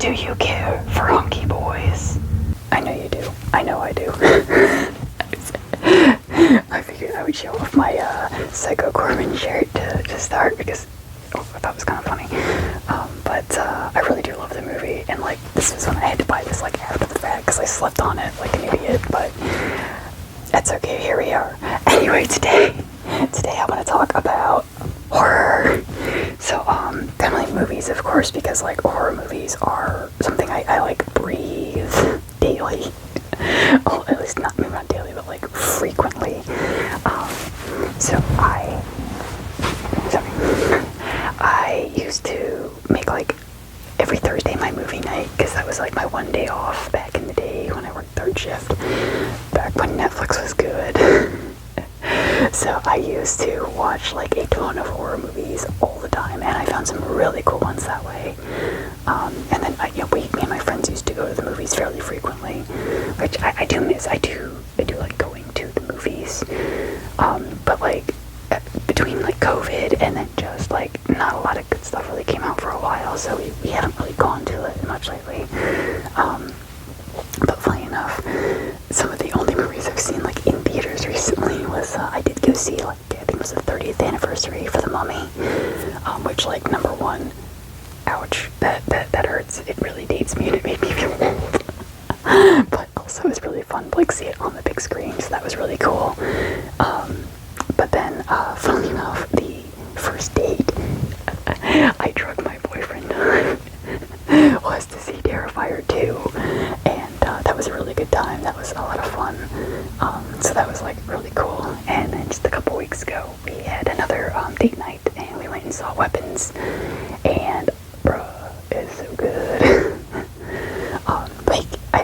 Do you care for hunky boys? I know you do. I know I do. I figured I would show off my Psycho Gorman shirt to start because I thought it was kind of funny. But I really do love the movie, and like this was when I had to buy this like after the fact because I slept on it like an idiot. But that's okay. Here we are. Anyway, today I'm gonna talk about horror. So definitely movies, of course, because like horror movies are something I like breathe daily. Well, at least maybe not daily, but like frequently. So I used to make like every Thursday my movie night because that was like my one day off back in the day when I worked third shift, back when Netflix was good. So I used to watch like a ton of horror movies all the time, and I found some really cool ones that way. And then me and my friends used to go to the movies fairly frequently, which I do miss. I do like going to the movies. But like between like COVID and then just like not a lot of good stuff really came out for a while, so we haven't really gone to it much lately. But funny enough, some of the only movies I've seen like in theaters recently was I did go see like I think it was the 30th anniversary for The Mummy, which like number one, ouch, that hurts. It really dates me and it made me feel old. But also it was really fun to like see it on the big screen, so that was really cool. But then funny enough, the first date I drugged my boyfriend was to see Terrifier 2, and that was a really good time. That was a lot of fun. So that was like really cool. And then just a couple weeks ago we had another date night and we went and saw Weapons, and bruh, it's so good.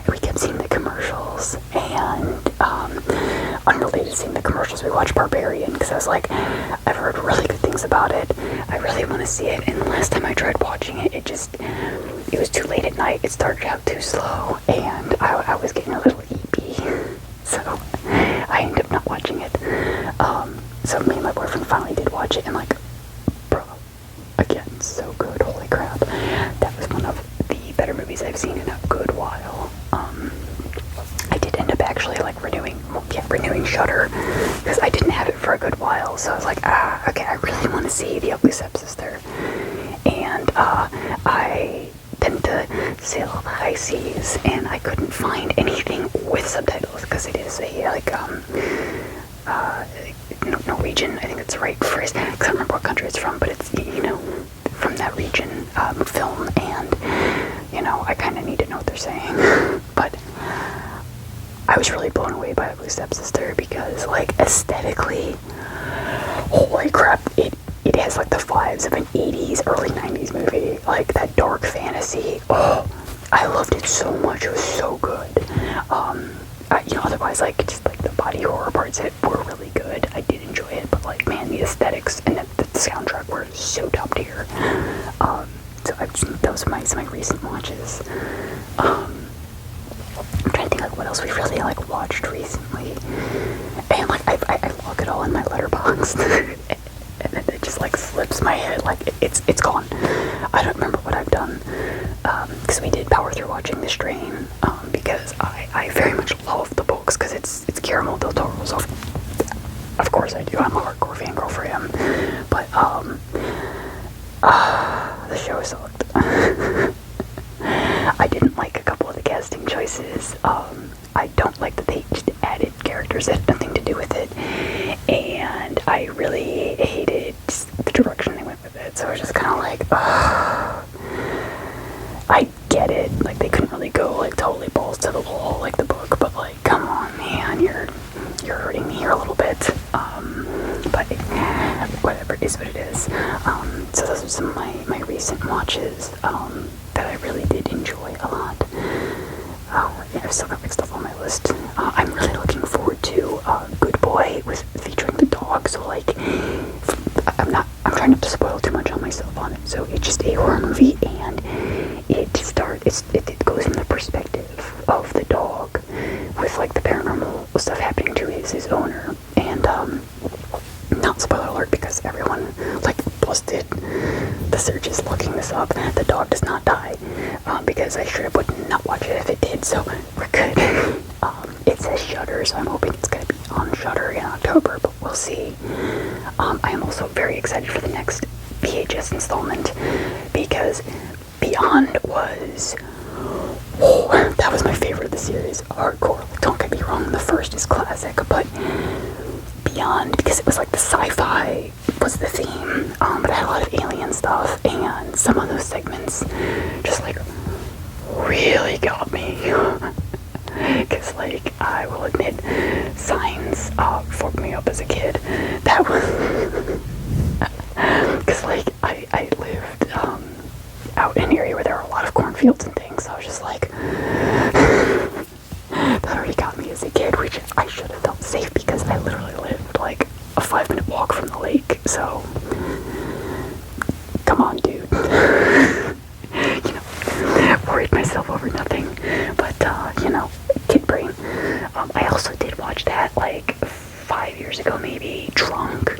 We kept seeing the commercials, and unrelated to seeing the commercials, we watched Barbarian because I was like, I've heard really good things about it. I really want to see it. And the last time I tried watching it, it was too late at night. It started out too slow, and I was getting a little eepy, so I ended up not watching it. So me and my boyfriend finally did watch it, and like, bro, again, so good. Holy crap, that was one of the better movies I've seen in a good while. I did end up actually like renewing Shudder because I didn't have it for a good while, so I was like, okay, I really want to see The Ugly Stepsister. And I tend to sail the high seas, and I couldn't find anything with subtitles because it is a like Norwegian, I think it's the right phrase. I can't remember what country it's from, but it's from that region film, and I kind of need to know what they're saying. But I was really blown away by Ugly Stepsister because, like, aesthetically, holy crap, it has like the vibes of an 80s, early 90s movie, like that dark fantasy. Oh, I loved it so much. It was so good. Otherwise, like, just like the body horror parts that were really good. I did enjoy it, but like, man, the aesthetics and the soundtrack were so top tier. So those are my recent watches. I'm trying to think like what else we really like watched recently, and like I log it all in my letterbox, and then it just like slips my head, like it's gone. I don't remember what I've done, because we did power through watching The Strain, because I very much love the books because it's Guillermo del Toro, so of course I do. I'm a hardcore fangirl for him, but the show sucked. I didn't like a couple of the casting choices. I don't like that they just added characters that had nothing to do with it, and I really hated the direction they went with it. So I was just kind of like, I get it, like they couldn't really go like totally balls to the wall like the book, but like, come on, man, you're hurting me here a little bit. But whatever, it is what it is. So those are some of my recent watches that I really did enjoy a lot. I've still got mixed stuff on my list. I'm really looking forward to Good Boy featuring the dog. So like, I'm trying not to spoil too much on myself on it. So it's just a horror movie, and it goes from the perspective of the dog with like the paranormal stuff happening to his owner. And not spoiler alert because everyone like exhausted. The search is looking this up. The dog does not die, because I straight up would not watch it if it did, so we're good. It says Shudder, so I'm hoping it's going to be on Shudder in October, but we'll see. I am also very excited for the next VHS installment, because Beyond was... Oh, that was my favorite of the series. Hardcore. Like, don't get me wrong, the first is classic, but Beyond, because it was like the sci-fi was the theme, but it had a lot of alien stuff, and some of those segments just like really got me. Because like, I will admit, Signs fucked me up as a kid. That was because like I lived out in an area where there are a lot of cornfields and things, so I was just like that already got me as a kid, which I should have felt safe because I literally lived like a 5-minute walk from the lake, so come on, dude. You know, worried myself over nothing, but you know, kid brain. I also did watch that like 5 years ago, maybe, drunk.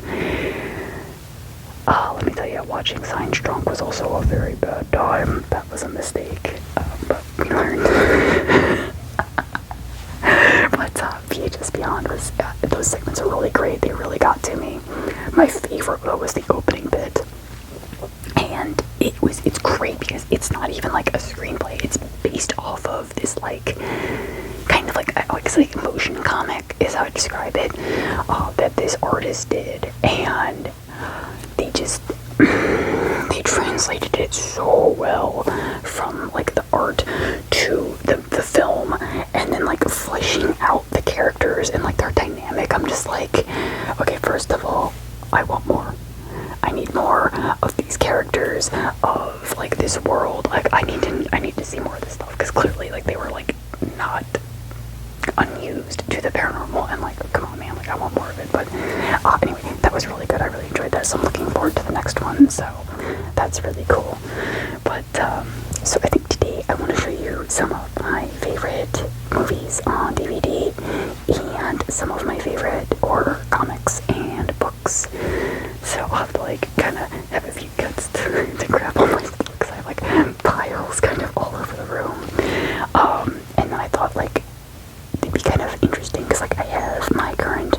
Let me tell you, watching Signs drunk was also a very bad time. That was a mistake, but we learned. But VHS Beyond was, those segments are really great. They really got to me. My favorite though was the opening bit, and it's great because it's not even like a screenplay. It's based off of this like kind of like it's like a motion comic is how I describe it, that this artist did, and they just they translated it so well from like the art to the film, and then like fleshing out the characters and like their dynamic. I'm just like, okay, first of all, I want more. I need more of these characters, of like this world. Like I need to see more of this stuff, because clearly like they were like not unused to the paranormal, and like, come on man, like I want more of it. But anyway, that was really good. I really enjoyed that, so I'm looking forward to the next one, so that's really cool. But so I think today I want to show you some of my favorite movies on DVD and some of my favorite horror comics and books. So I'll have to like kind of have a few cuts to grab all my stuff, because I have like piles kind of all over the room. And then I thought like it'd be kind of interesting, because like I have my current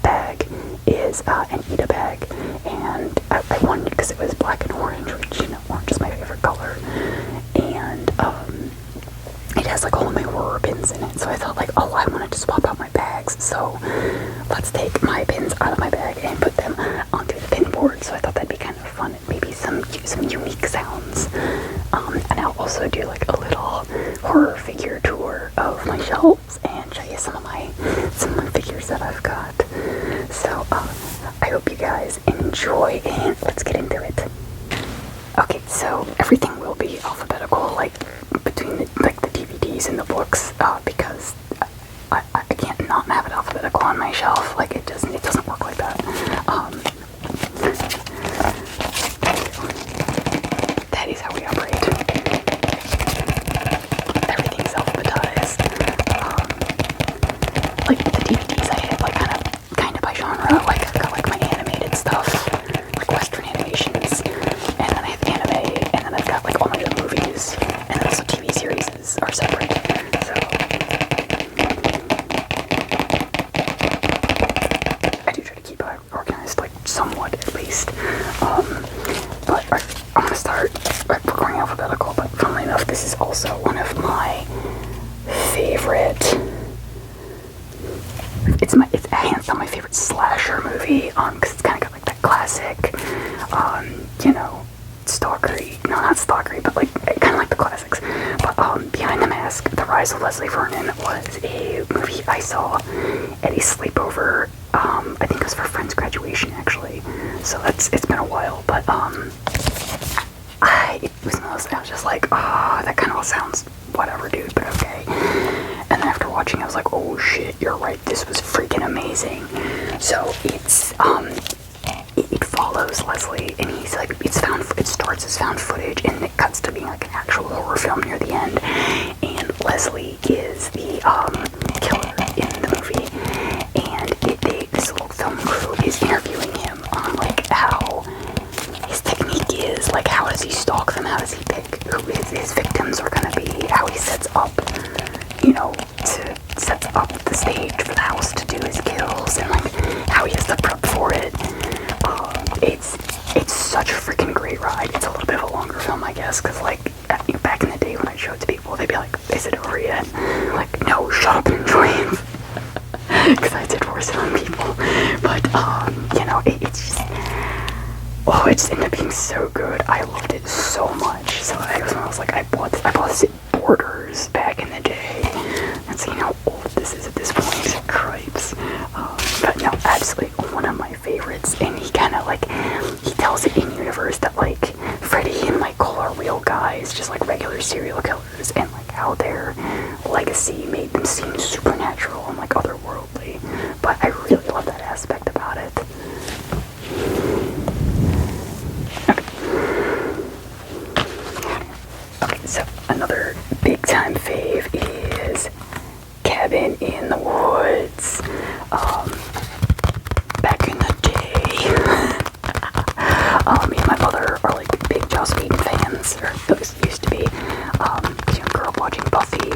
bag is an Ida bag, and I wanted, because it was black and orange, which, you know, orange is my favorite color, and it has like all of my horror pins in it, so I thought like, oh, I wanted to swap out my bags, so let's take my pins out of my bag and put them onto the pin board. So I thought that'd be kind of fun, and maybe some unique sounds, and I'll also do like a little horror figure tour of my shelves and show you some of my figures that I've got. So I hope you guys enjoy, and let's get into it. Okay, so everything will be alphabetical, like between the DVDs and the books, because I can't not have it alphabetical on my shelf. Like it doesn't work like that. That is how we operate. Everything's alphabetized. Like the DVDs I have, like kind of by genre. Like I've got like my animated stuff, like Western animations, and then I have anime, and then I've got like all my other movies, and then also TV series are separate. So I do try to keep it organized, like somewhat at least. But I'm gonna start. We're going alphabetical, but funnily enough, this is also one of my favorite. It's hands down my favorite slasher movie. Because it's kind of got like that classic, you know, stalkery. No, not stalkery, but like kind of like the classics. But Behind the Mask: The Rise of Leslie Vernon was a movie I saw at a sleepover. I think it was for a friend's graduation, actually. So it's been a while, but it was one of those, I was just like, that kind of all sounds whatever, dude, but okay. And then after watching, I was like, oh shit, you're right, this was freaking amazing. So it's it follows Leslie, and he's like, it starts as found footage, and it cuts to being like an actual horror film near the end, and Leslie is the killer in the movie, and this little film crew is interviewing him on like how like, how does he stalk them? How does he pick who his victims are gonna be? How he sets up, sets up the stage for the house to do his kills, and like how he has to prep for it. It's such a freaking great ride. It's a little bit of a longer film, I guess, because like back in the day when I showed it to people, they'd be like, "Is it over yet?" Like, no, shut up and enjoy it. Because I did force it on people, but it's just, oh, it just ended up being so good. I loved it so much. So I was like, I bought this at Borders back in the day. And so, how old this is at this point. Cripes. But no, absolutely one of my favorites. And he kind of like, he tells it in universe that like Freddy and Michael are real guys, just like regular serial killers, and like how their legacy made them seem supernatural and like otherworldly. But I really love that aspect about it. Okay, so another big time fave is Cabin in the Woods. Back in the day, me and my mother are like big Joss Whedon fans, or those used to be. Because grew up watching Buffy,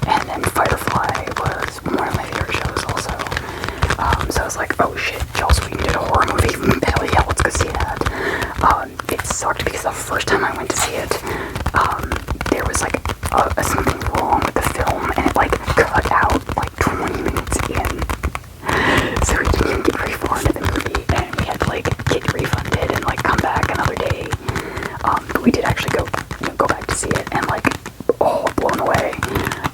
and then Firefly was one of my favorite shows also. So I was like, oh shit, Joss Whedon did a horror movie. Hell yeah, let's go see that. It sucked because the first time I went to see it, there was like something wrong with the film, and it like cut out like 20 minutes in. So we didn't even get very far into the movie, and we had to like get refunded and like come back another day. But we did actually go back to see it, and like, oh, blown away.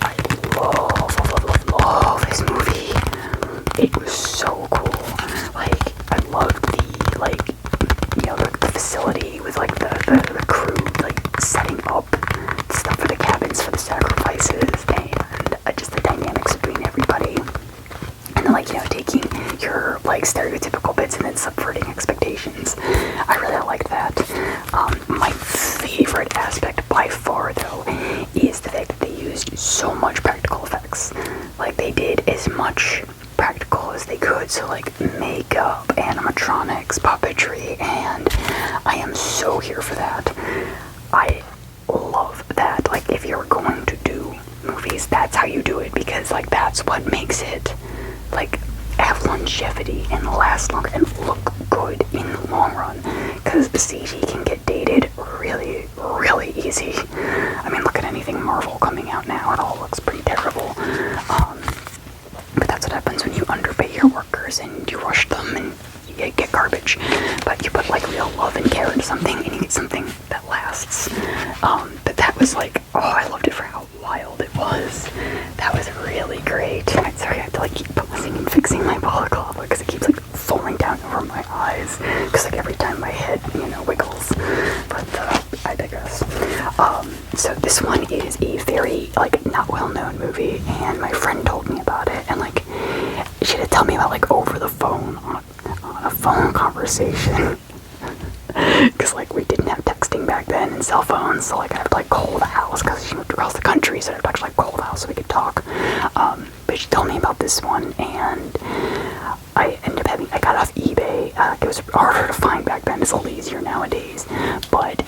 I love this movie. It was so cool. Like, I loved the like, the facility with like the crew like setting up stuff for the cabins for the sacrifices, and just the dynamics between everybody. And then like, taking your like stereotypical bits and then subverting expectations. I really liked that. My favorite aspect by far though is the fact that they used so much practical effects. Like, they did as much practical as they could, so like makeup, animatronics, puppetry, and I am so here for that. I love that. Like, if you're going to do movies, that's how you do it, because like that's what makes it like have longevity and last longer and look good in the long run, because CG can get dated really, really easy. I mean, look at anything Marvel coming out now, it all looks pretty terrible. But that's what happens when you underpay your workers and you rush them and you get garbage. But you put like real love and care into something and you get something that lasts. But that was like, oh, I loved it for how wild it was. That was really great. I'm sorry, I have to like keep pausing and fixing my balaclava because it keeps like falling down over my eyes. Because like every time my head, wiggles. But I digress. So this one is a very like not well known movie, and my friend told me about it, and like she had to tell me about like over the phone on a phone conversation. Because like we didn't have texting back then and cell phones, so like I had to like call the house because she moved across the country, so I had to actually like call the house so we could talk. But she told me about this one, and I ended up I got it off eBay. It was harder to find back then. It's a little easier nowadays. But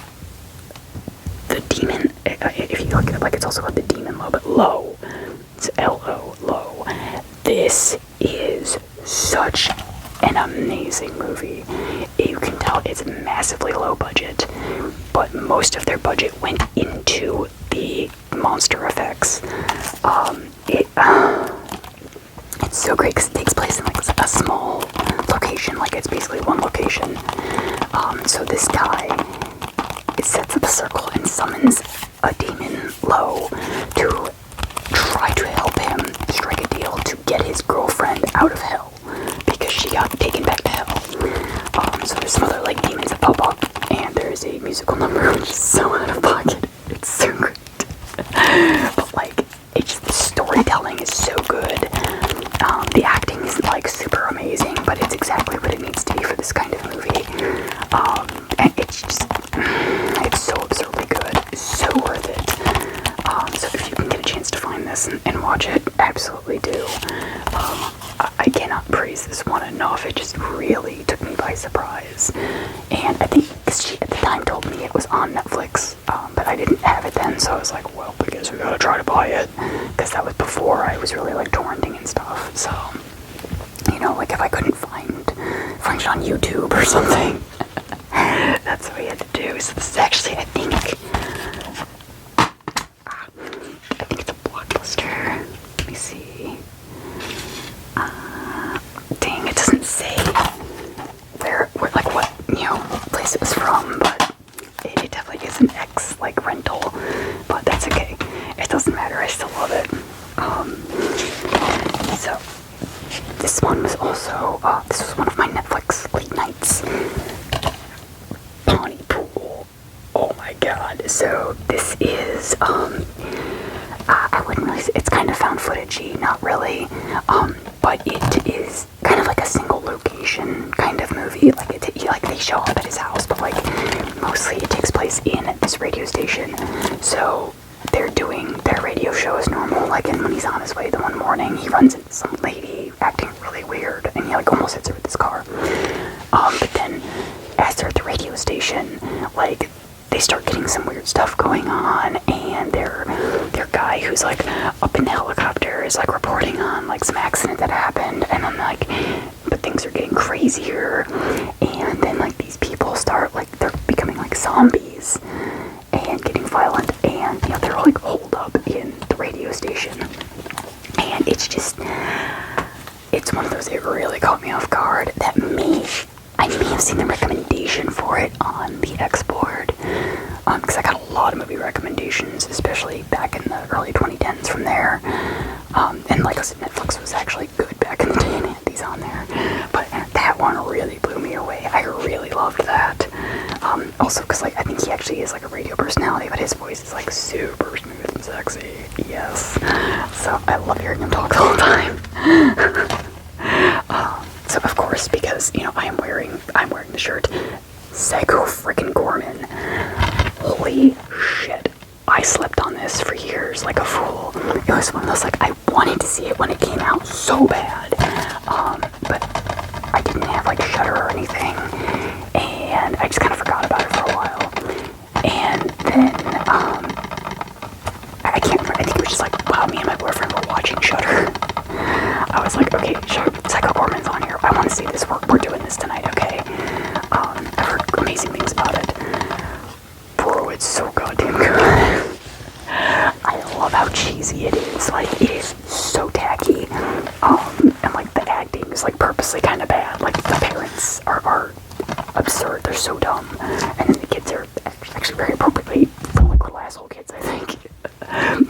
the demon, if you look at it, like it's also called the Demon Low, but Low, it's L-O, Low. This is such an amazing movie. You can tell it's massively low budget, but most of their budget went into the monster effects. It's so great because it takes place in like a small location, like it's basically one location. So this guy sets up a circle and summons a demon Low to try to help him strike a deal to get his girlfriend out of hell because she got taken back to hell. So there's some other like demons that pop up, and there's a musical number which is so out of pocket. It's so great. But like, it's just, the storytelling is so good. The acting isn't like super amazing, but it's exactly what it needs to be for this kind of movie. And it's just, it's so absurdly good. It's so worth it. So if you can get a chance to find this and watch it, absolutely do. I cannot praise this one enough. It just really took me by surprise. And I think, because at the time time told me it was on Netflix, but I didn't have it then, so I was like, well, I guess we gotta try to buy it, because that was before I was really like torrenting and stuff. So, you know, like if I couldn't find it on YouTube or something, that's what we had to do. So this is actually, I think it's a Blockbuster. Let me see. Dang, it doesn't say where like what, you know, place it was from, but it definitely is an X like rental, but that's okay. It doesn't matter. I still love it. So this one was also this was one of my Netflix late nights. Pawnee Pool. Oh my god. So this is I wouldn't really say, it's kind of found footagey, not really, but it is kind of like a single location kind of movie. Like they show up at his house, but like mostly it takes place in this radio station. So they're doing their radio show as normal, like, and when he's on his way the one morning, he runs into some lady acting really weird, and he like almost hits her with his car. But then as they're at the radio station, like, they start getting some weird stuff going on, and their guy who's like up in the helicopter is like reporting on like some accident that happened, and then like, but things are getting crazier, and then like these people start like, they're becoming like zombies and getting violent, and you know, they're like holed up in the radio station, and it's just, it's one of those, it really caught me off guard. I may have seen the recommendation for it on the X board, because I got a lot of movie recommendations, especially back in the early 2010s from there, and like I said, Netflix was actually good back in the day and had these on there, but that one really blew me away. I really loved that, also because like, I think he actually is like a radio personality, but his voice is like super smooth and sexy, yes, so I love hearing him talk the whole time. So of course, because, you know, I'm wearing the shirt, Psycho freaking Gorman. Holy shit. I slept on this for years like a fool. It was one of those, like, I wanted to see it when it came out so bad. But I didn't have like Shudder or anything, and I just kind of forgot about it for a while. And then, I can't remember, I think it was just like, wow, me and my boyfriend were watching Shudder. I was like, okay, Psycho Gorman's on here. I want to see this. We're doing this tonight, okay? I've heard amazing things about it. Bro, it's so goddamn good. I love how cheesy it is. Like, it is so tacky. And like the acting is like purposely kind of bad. Like the parents are absurd. They're so dumb. And then the kids are actually very appropriately like little asshole kids, I think.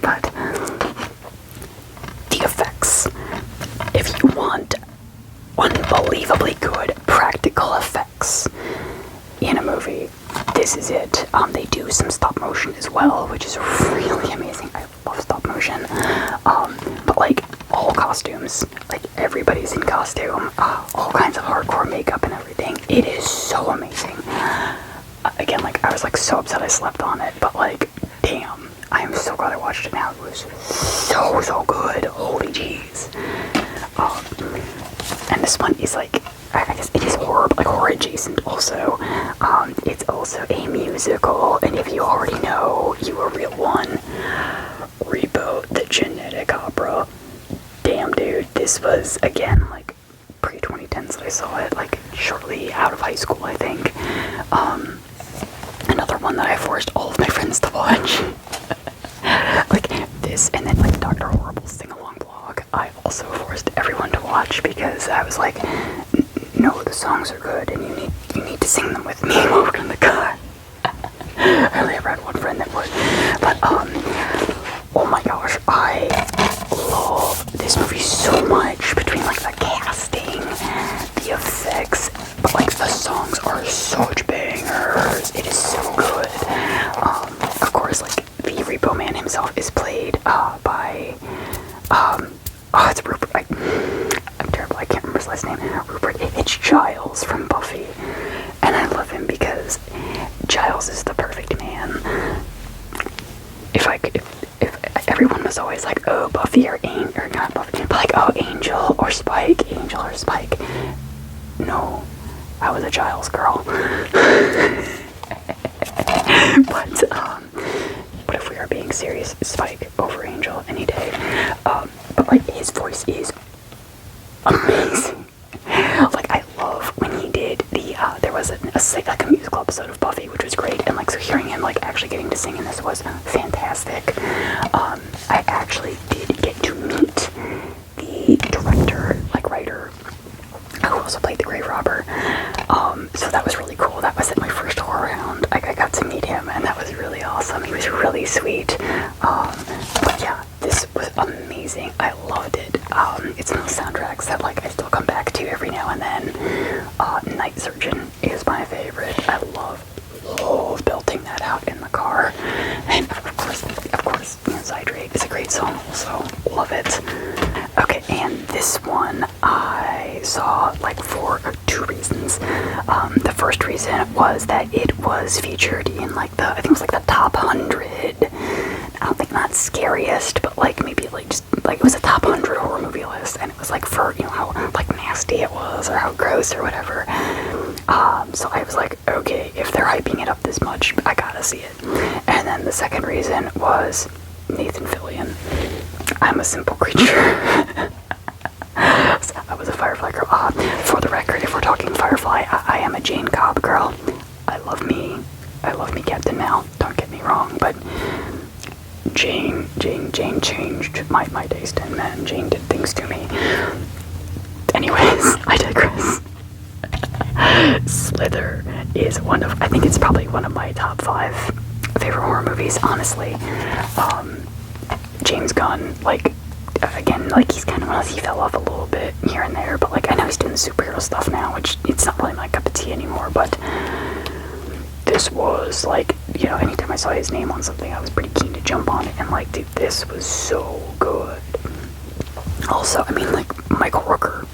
But the effects. If you want unbelievably good practical effects in a movie, this is it. They do some stop motion as well, which is really amazing. I love stop motion. But like all costumes, like everybody's in costume, all kinds of hardcore makeup and everything. It is so amazing. Again, like I was like so upset I slept on it, but like, damn, I am so glad I watched it now. It was so good. Holy jeez. And this one is like, I guess it is horror, but like horror adjacent also. It's also a musical, and if you already know, you a real one. Rebo the Genetic Opera. Damn, dude, this was, again, like, pre-2010s that I saw it, like, shortly out of high school, I think. Another one that I forced all of my friends to watch. Like, this, and then, like, Dr. Horrible's sing-along blog, I also forced everyone to watch, because I was like, no, the songs are good, and you need to sing them with me while we're in the car. I only ever had one friend that would, but, oh my gosh, I love this movie so much, between, like, the casting, the effects, but, like, the songs are such bangers. It is so good. Of course, like, the Repo Man himself is played, by, it's Rupert, I'm terrible, I can't remember his last name, Rupert, it's Giles from Buffy, and I love him because Giles is the perfect man. If everyone was always like, oh, Buffy or not Buffy, but like, oh, Angel or Spike, no, I was a Giles girl. always Spike over Angel any day. But like his voice is amazing. Like I love when he did the there was like a musical episode of Buffy, which was great, and like so hearing him like actually getting to sing in this was fantastic. I actually did get to meet the director, like writer, who also played the grave robber. So that was really cool. That was at my first horror hound. I got to meet him, and that was really awesome. He was really sweet. But yeah, this was amazing. I loved it. It's one of those soundtracks that like I still come back to every now and then. Night Surgeon is my favorite. I love belting that out in the car. And of course, you know, Zydrate is a great song also. Love it. Okay, and this one I saw like for 2 reasons. The first reason was that it was featured in like I think it was like the top 100. I don't think not scariest, but like maybe like just like it was a top 100 horror movie list, and it was like for, you know, how like nasty it was or how gross or whatever. So I was like, okay, if they're hyping it up this much, I gotta see it. And then the second reason was Nathan Fillion. I'm a simple creature. So I was a Firefly girl. For the record, if we're talking Firefly, I am a Jane Cobb girl. I love me Captain Mal, don't get me wrong, but Jane changed my taste in men. Jane did things to me. Anyways, I digress. Slither is I think it's probably one of my top 5 favorite horror movies, honestly. James Gunn, like, again, like, he's kind of one of those, he fell off a little bit here and there, but, like, I know he's doing the superhero stuff now, which it's not really my cup of tea anymore, but this was, like, you know, anytime I saw his name on something, I was pretty keen to jump on it, and, like, dude, this was so good. Also, I mean, like, Michael Rooker,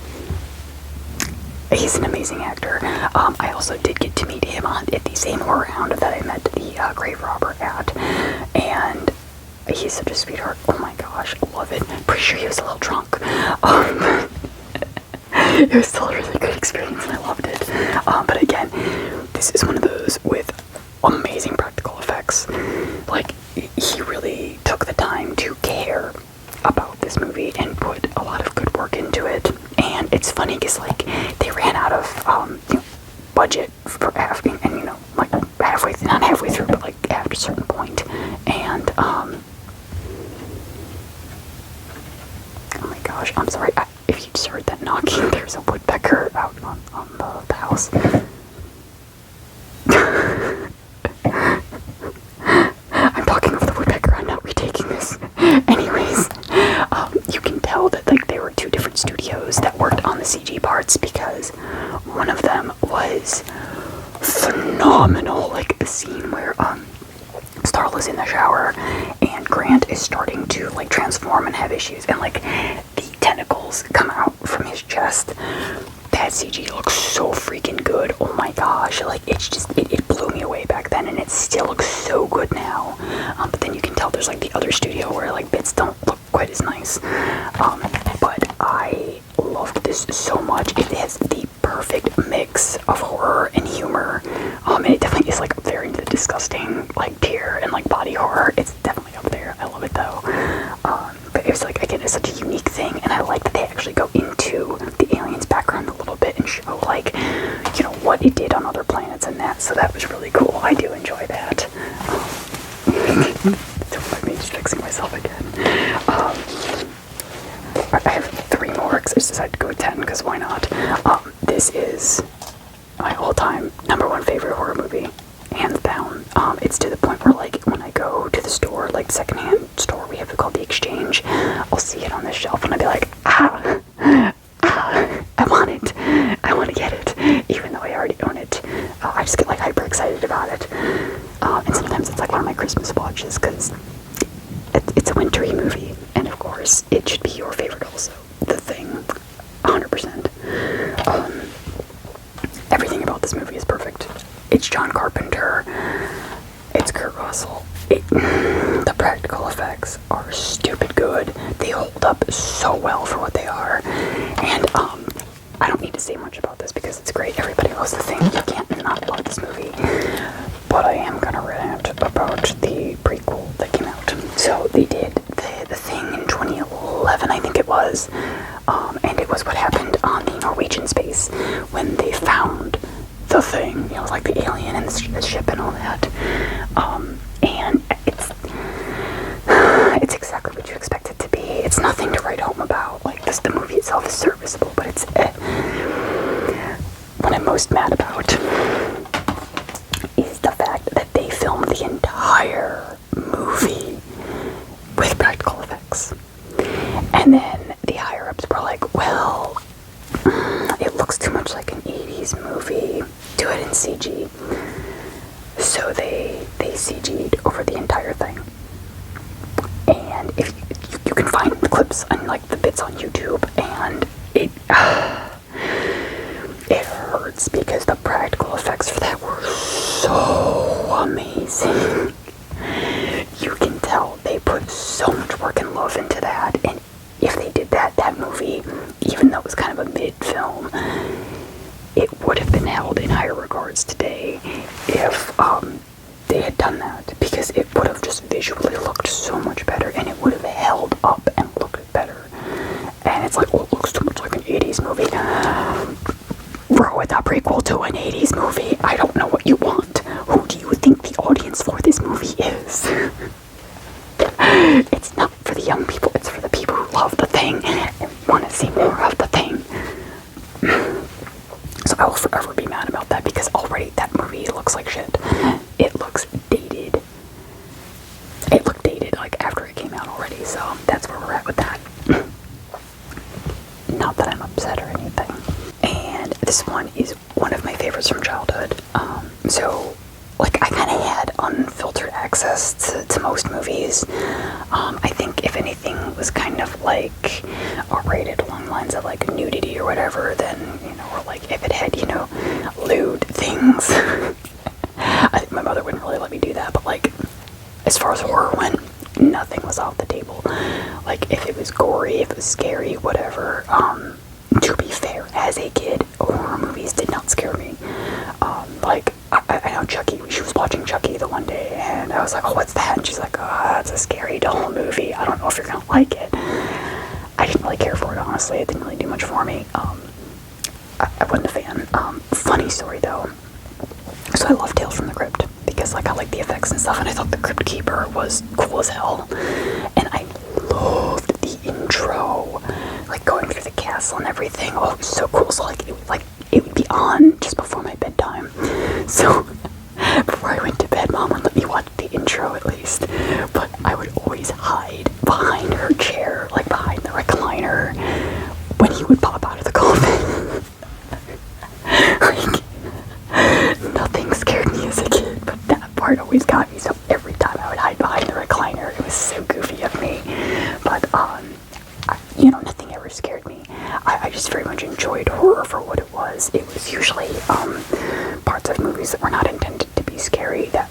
he's an amazing actor. I also did get to meet him at the same horror hound that I met the grave robber at, and he's such a sweetheart. Oh my gosh, love it. Pretty sure he was a little drunk. It was still a really good experience, and I loved it. But again, this is one of those with amazing practical effects. Like, he really took the time to care about this movie and put a lot of good work into it. And it's funny because, like, they ran out of you know, budget for and you know, like not halfway through, but like after a certain point. And oh my gosh, I'm sorry if you just heard that knocking. There's a woodpecker out on the house. I'm talking over the woodpecker. I'm not retaking this. Anyways, you can tell that like there were 2 different studios that worked on the CG parts, because one of them was phenomenal. Like the scene where Starla's in the shower and Grant is starting to like transform and have issues, and like the tentacles come out from his chest. That CG looks so freaking good. Oh my gosh, like it's just it blew me away back then, and it still looks so good now. But then you can tell there's like the other studio where like bits don't look quite as nice. But I loved this so much. It has the perfect mix of horror and humor. And it definitely is like up there into the disgusting like tier and like body horror. It's definitely up there. I love it though. But it's like, again, it's such a unique thing, and I like that they actually go into the alien's background a little bit and show like, you know, what it did on other planets and that. So that was really cool. I do enjoy that. Don't mind me just fixing myself again. I have 3 more because I just decided to go with 10 because why not? This is my all-time #1 favorite horror movie, hands down. It's to the point where like when I go to the store, like the secondhand store we have it called the Exchange, I'll see it on this shelf and I'll be like, I want it. I want to get it, even though I already own it. I just get like hyper excited about it. And sometimes it's like one of my Christmas watches because it's a wintry movie, and of course it should be your favorite also. The Thing, 100%. Everything about this movie is perfect. It's John Carpenter. It's Kurt Russell. The practical effects are stupid good. They hold up so well for what they are. And I don't need to say much about this because it's great. Everybody loves The Thing. You can't not love this movie. But I am gonna rant about the prequel that came out. So was. And it was what happened on the Norwegian space when they found the thing, you know, like the alien and the ship and all that. And it's exactly what you expect it to be. It's nothing to write home about. Like, the movie itself is serviceable, but it's what I'm most mad about is the fact that they filmed the entire movie with practical effects. And then the higher-ups were like, well, it looks too much like an 80s movie. Do it in CG. So they CG'd over the entire thing. And if you can find the clips and like the bits on YouTube, and it hurts because the practical effects for that were so amazing. You can tell they put so much work and love into that, and if they did that movie, even though it was kind of a mid-film, it would have been held in higher regards today if they had done that, because it would have just visually looked so much better, and it would have held up and looked better. And it's like, oh, it looks too much like an 80s movie. Bro, it's a prequel to an 80s movie. I don't know what you want. Who do you think the audience for this movie is? It's not for the young people, it's for the people who love the thing and want to see more of the thing. So I will forever be mad about that, because already that movie looks like shit. It looks dated. It looked dated like after it came out already, so that's where we're at with that. Not that I'm upset or anything. And this one is one of my favorites from childhood. So like, I kind of had unfiltered access to most movies. I think if anything was kind of like R-rated along the lines of like nudity or whatever, then, you know, or like if it had, you know, lewd things. I think my mother wouldn't really let me do that, but like, as far as horror went, nothing was off the table. Like, if it was gory, if it was scary, whatever. To be fair, as a kid, horror movies did not scare me. Like, I know Chucky, she was watching Chucky the one day, and I was like, oh, what's that? And she's like, oh, that's a scary doll movie. I don't know if you're gonna like it. I didn't really care for it, honestly. It didn't really do much for me. I wasn't a fan. Funny story, though. So I love Tales from the Crypt, because like I like the effects and stuff, and I thought the Crypt Keeper was cool as hell. And I loved the intro, like going through the castle and everything. Oh, it was so cool. So like it would be on just before my bedtime. So before I went to bed, Mom would let me watch the intro at least. But I would always hide behind her chair, like behind the recliner, when he would pop out of the coffin. Like, nothing scared me as a kid, but that part always got me. So every time I would hide behind the recliner, it was so goofy of me. But you know, nothing ever scared me. I just very much enjoyed horror for what it was. It was usually parts of movies that were not intended to be scary that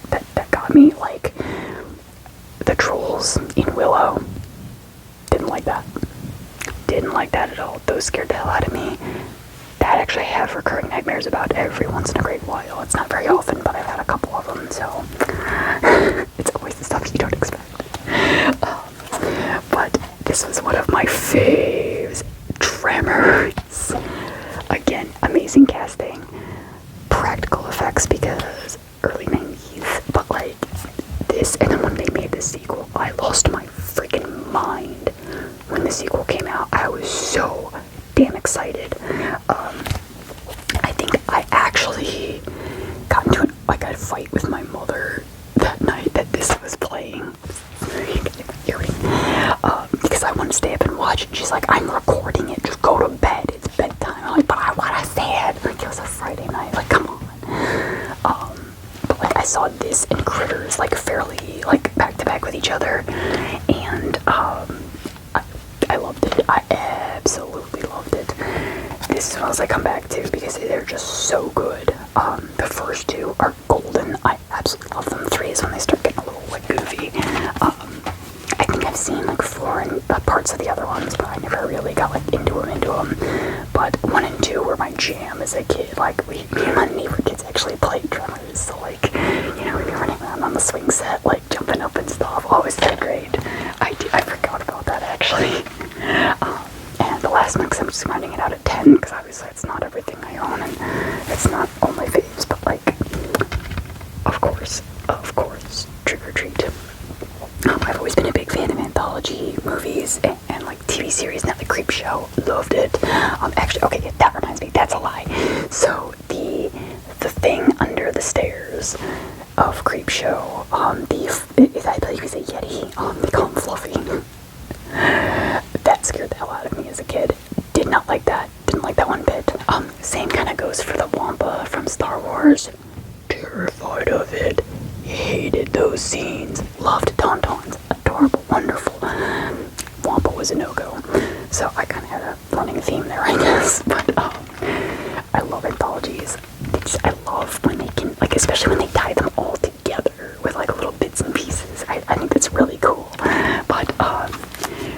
got me, like the trolls in Willow. Didn't like that. Didn't like that at all. Those scared the hell out of me. That actually I have recurring nightmares about every once in a great while. It's not very often, but I've had a couple of them, so it's always the stuff you don't expect. But this was one of my faves. Tremors. Again, amazing casting. Practical effects, because early 90s. But like this, and then when they made the sequel, I lost my freaking mind. When the sequel came out, I was so damn excited. I think I actually got into a fight with my mother that night that this was playing. Because I wanted to stay up and watch it. She's like, I'm recording it, just go to bed, it's bedtime. I'm like, but I want to say it. Like, it was a Friday night, like, come on. But like, I saw this and Critters like fairly like back to back with each other, and I loved it. I absolutely loved it. This is what I come back to, because they're just so good. The first two are golden. I absolutely love them. 3 is when they start getting a little like goofy. I think I've seen like 4 and parts of the other ones, but I never really got like into them. But 1 and 2 were my jam as a kid. Like me and my neighbor kids actually played Tremors. So like, you know, we'd be running around on the swing set, like jumping up and stuff. Oh, it was so great. I forgot about that actually. figures of Creepshow. I believe he's a Yeti. They call him Fluffy. That scared the hell out of me as a kid. Did not like that. Didn't like that one bit. Same kind of goes for the Wampa from Star Wars. Terrified of it. Hated those scenes. Loved Tauntauns. Adorable. Wonderful. Wampa was a no-go. So I kind of had a running theme there, I guess. But I love anthologies. I love when they can, like, especially when they tie them all together with like little bits and pieces. I think that's really cool. But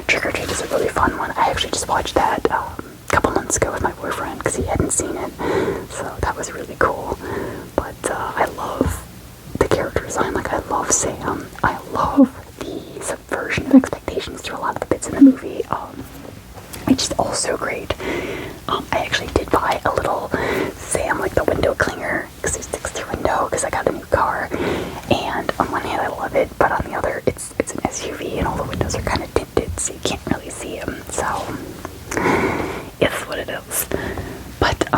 Trick or Treat is a really fun one. I actually just watched that a couple months ago with my boyfriend because he hadn't seen it. So that was really cool. But I love the character design. Like, I love Sam. I love the subversion of expectations through a lot of the bits in the movie. It's just all so great. I actually did buy a little Sam, like the window clinger, because it sticks to your window, because I got a new car. And on one hand I love it, but on the other it's an SUV and all the windows are kind of tinted, so you can't really see them. So it's what it is. But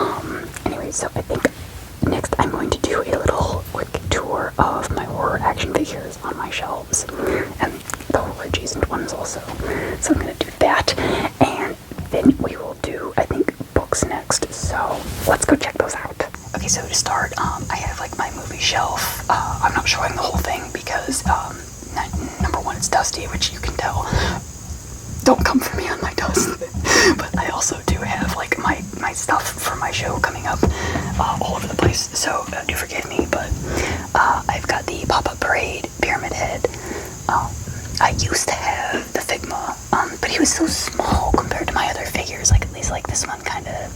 anyway, so I think next I'm going to do a little quick tour of my horror action figures on my shelves, and the horror adjacent ones also. So I'm going to do that, and then we will do, I think, books next. So let's go check those out. Okay, so to start, I have like my movie shelf. I'm not showing the whole thing because number one, it's dusty, which you can tell. Don't come for me on my dust. But I also do have like my stuff for my show coming up all over the place, so do forgive me. But I've got the Pop-Up Parade Pyramid Head. I used to have the Figma, but he was so small compared to my other figures. Like, at least like this one kind of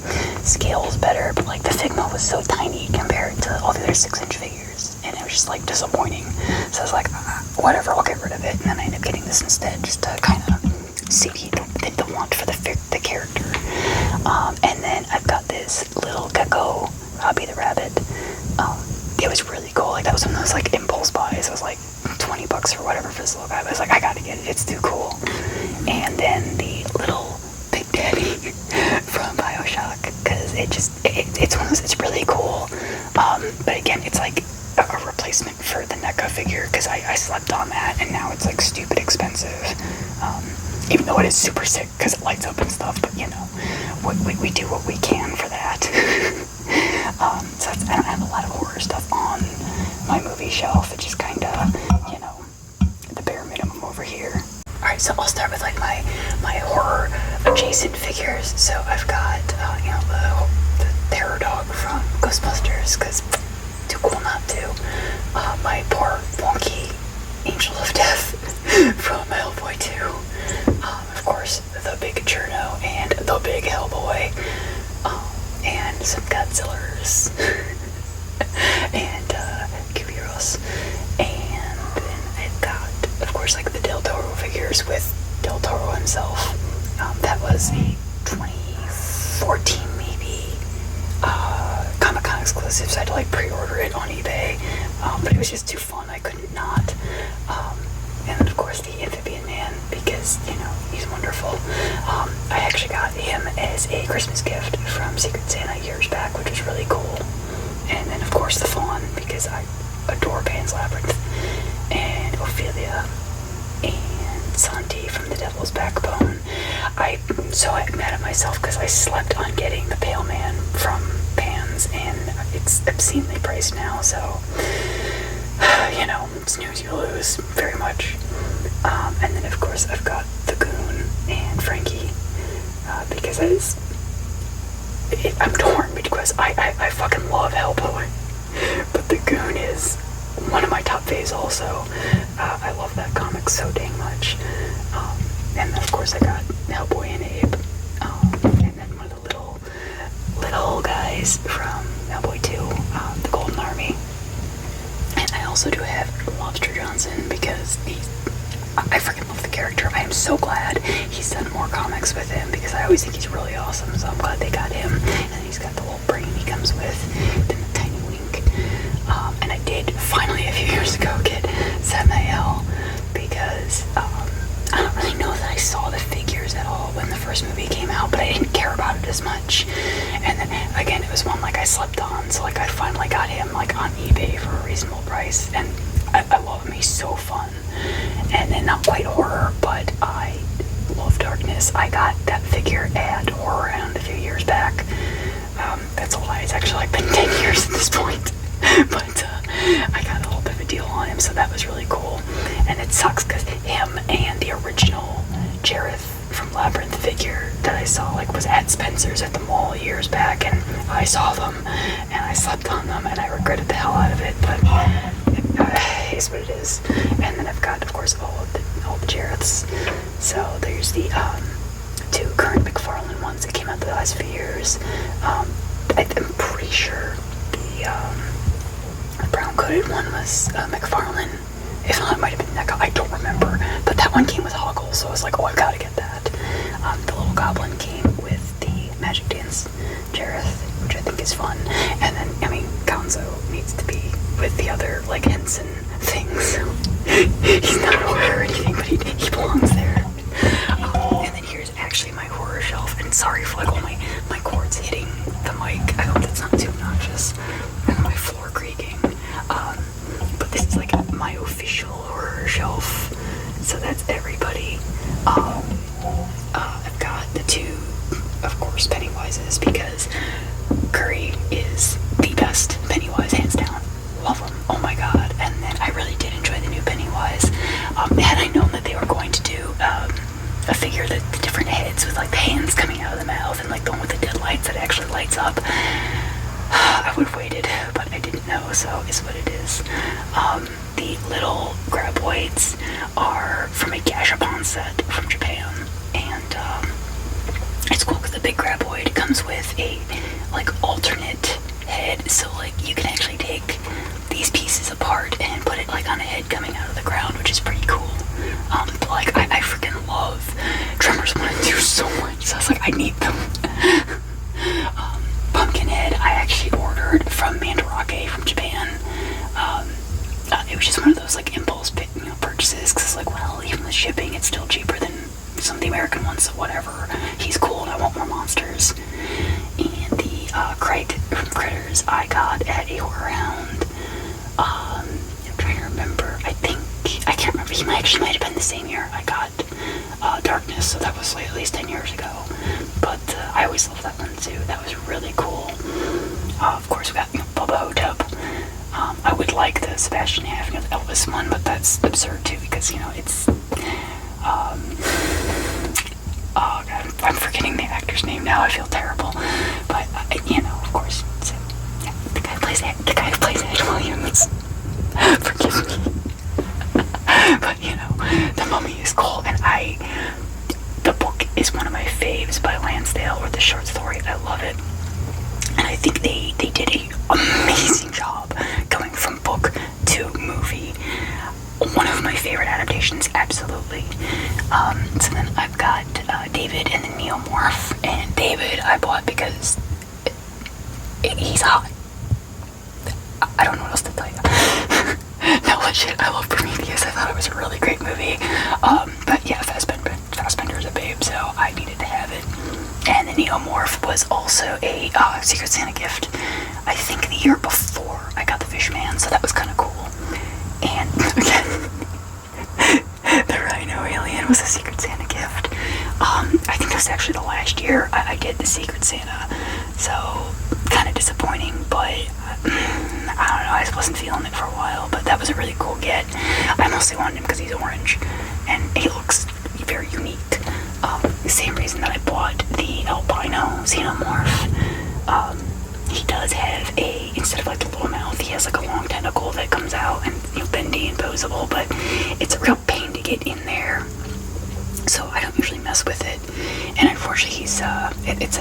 scales better, but like the Figma was so tiny compared to all the other 6-inch figures, and it was just like disappointing. So I was like, whatever, I'll get rid of it. And then I ended up getting this instead, just to kind of see the want for the character. And then I've got this little gecko, Robbie the Rabbit. It was really cool. Like, that was one of those like impulse buys. It was like $20 or whatever for this little guy. But I was like, I gotta get it. It's too cool. And then the little Big Daddy from BioShock, because it's one of those. It's really cool. But again, it's like a replacement for the NECA figure, because I slept on that, and now it's like stupid expensive. Even though it is super sick because it lights up and stuff, but you know, we do what we can for that. So I don't have a lot of horror stuff on my movie shelf. It's just kind of, you know, the bare minimum over here. Alright, so I'll start with like my horror adjacent figures. So I've got, you know, the terror dog from Ghostbusters, because too cool not to. My poor wonky Angel of Death from Hellboy 2. Of course, the big Cherno and the big Hellboy, and some Godzillas, and Kyrios, and then I've got, of course, like the Del Toro figures with Del Toro himself. That was a 2014 maybe Comic-Con exclusive, so I had to like pre-order it on eBay, but it was just too fun, I couldn't not. And then of course the Amphibian Man, because, you know, he's wonderful. I actually got him as a Christmas gift from Secret Santa years back, which was really cool. And then of course the Fawn, because I adore Pan's Labyrinth, and Ophelia, and Santi from The Devil's Backbone. I'm so mad at myself because I slept on getting the Pale Man from Pan's, and it's obscenely priced now, so you know, snooze you lose, very much. And then of course I've got the Goon and Frankie, because I'm torn, because I fucking love Hellboy, but the Goon is one of my top faves also. I love that comic so dang much. And then of course I got Hellboy and Abe, and then one of the little guys from Hellboy 2, the Golden Army. And I also do have Lobster Johnson, because I freaking love the character. I am so glad he's done more comics with him, because I always think he's really awesome, so I'm glad they got him. And then he's got the little brain he comes with, then the tiny wink. And I did finally a few years ago get Samael, because I don't really know that I saw the figures at all when the first movie came out, but I didn't care about it as as much. And then again, it was one like I slept on, so like I finally got him like on eBay for a reasonable price, and I love him. He's so fun. And then not quite horror, but I love darkness. I got that figure at Horror Hound a few years back. That's a lie. It's actually like been 10 years at this point. But I got a little bit of a deal on him, so that was really cool. And it sucks because him and the original Jareth from Labyrinth figure that I saw like was at Spencer's at the mall years back, and I saw them and I slept on them and I regretted the hell out of it, but it is what it is. And then I've got, of course, all the Jareths. So there's the 2 current McFarlane ones that came out the last few years. I'm pretty sure the brown coated one was McFarlane. If not, it might have been NECA. I don't remember. But that one came with Hoggle, so I was like, oh, I've got to get that. The little goblin came with the Magic Dance Jareth, which I think is fun. And then, I mean, Gonzo needs to be with the other, like, Henson things. He's not aware or anything, but he belongs there. And then here's actually my horror shelf. And sorry for, like, all my cords hitting the mic. I hope that's not too obnoxious. And my floor creaking. But this is like my official horror shelf, so that's everybody. I've got the 2, of course, Pennywises, because Curry is the best Pennywise, hands down. Love him. Oh my god. And then I really did enjoy the new Pennywise. Had I known that they were going to do a figure that the different heads with like the hands coming out of the mouth and like the one with the dead lights that actually lights up, I would have waited, but I didn't know, so it's what it is. The little graboids are from a Gashapon set from Japan, and it's cool because the big graboid comes with a like alternate head, so like you can actually take these pieces apart and put it like on a head coming out of the ground, which is pretty cool. But like I freaking love Tremors 1 and 2 so much, so I was like, I need them. Pumpkinhead I actually ordered from Mandarake from Japan. It was just one of those like impulse purchases, because it's like, well, even with shipping it's still cheaper than some of the American ones, so whatever. He's cool and I want more monsters. And the Krite from Critters I got at a Horror Hound. I'm trying to remember. I can't remember. He might have been the same year I got Darkness, so that was like at least 10 years ago. But I always loved that one too. That was really cool. Of course, we got Bubba Hotep. I would like the Sebastian Haffner Elvis one, but that's absurd too, because it's oh god, I'm forgetting the actor's name now. I feel terrible, but of course, so, yeah, the guy who plays Ed Williams. Forgive me. But the Mummy is cool, and the book is one of my faves by Lansdale, or the short story. I love it, and I think they did an amazing job going from book to movie. One of my favorite adaptations, absolutely. So then I've got David and the Neomorph, and David I bought because he's hot. I don't know what else to tell you. No, legit, I love Prometheus. I thought it was a really great movie. But yeah, Fassbender's a babe, so I needed to have it. And the Neomorph was also a Secret Santa gift. I think the year before I got the Fishman, so that was kind of cool. And again, the Rhino Alien was a Secret Santa gift. I think that was actually the last year I did the Secret Santa, so kind of disappointing, but I don't know, I just wasn't feeling it for a while, but that was a really cool get. I mostly wanted him because he's orange, and he looks very unique. The same reason that I bought the albino Xenomorph. He does have instead of like the little mouth, he has like a long tentacle that comes out and bendy and posable, but it's a real pain to get in there, so I don't usually mess with it. And unfortunately it's a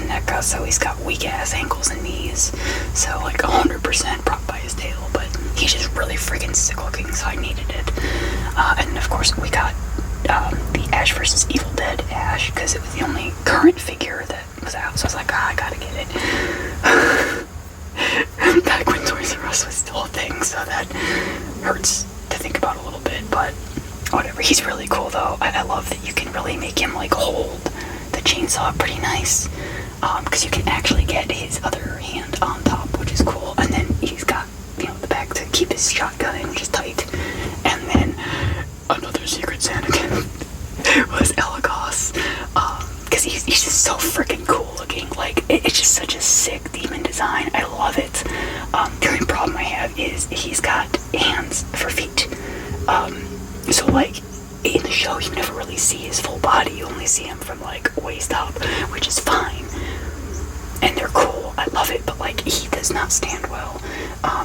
NECA, so he's got weak ass ankles and knees, so like 100% propped by his tail, but he's just really freaking sick looking, so I needed it. And of course we got the Ash vs. Evil Dead Ash, because it was the only current figure that was out, so I was like, I gotta get it. Back when Toys R Us was still a thing, so that hurts to think about a little bit, but whatever. He's really cool though. I love that you can really make him like hold the chainsaw pretty nice, because you can actually get his other hand on top, which is cool. And then he's got, you know, the back to keep his shotgun in, which is tight. And then another Secret Santa was Elagos, because he's just so freaking cool looking. Like, it's just such a sick demon design. I love it. The only problem I have is he's got hands for feet. So like, in the show you never really see his full body. You only see him from like waist up, which is fine. And they're cool. I love it, but like, he does not stand well.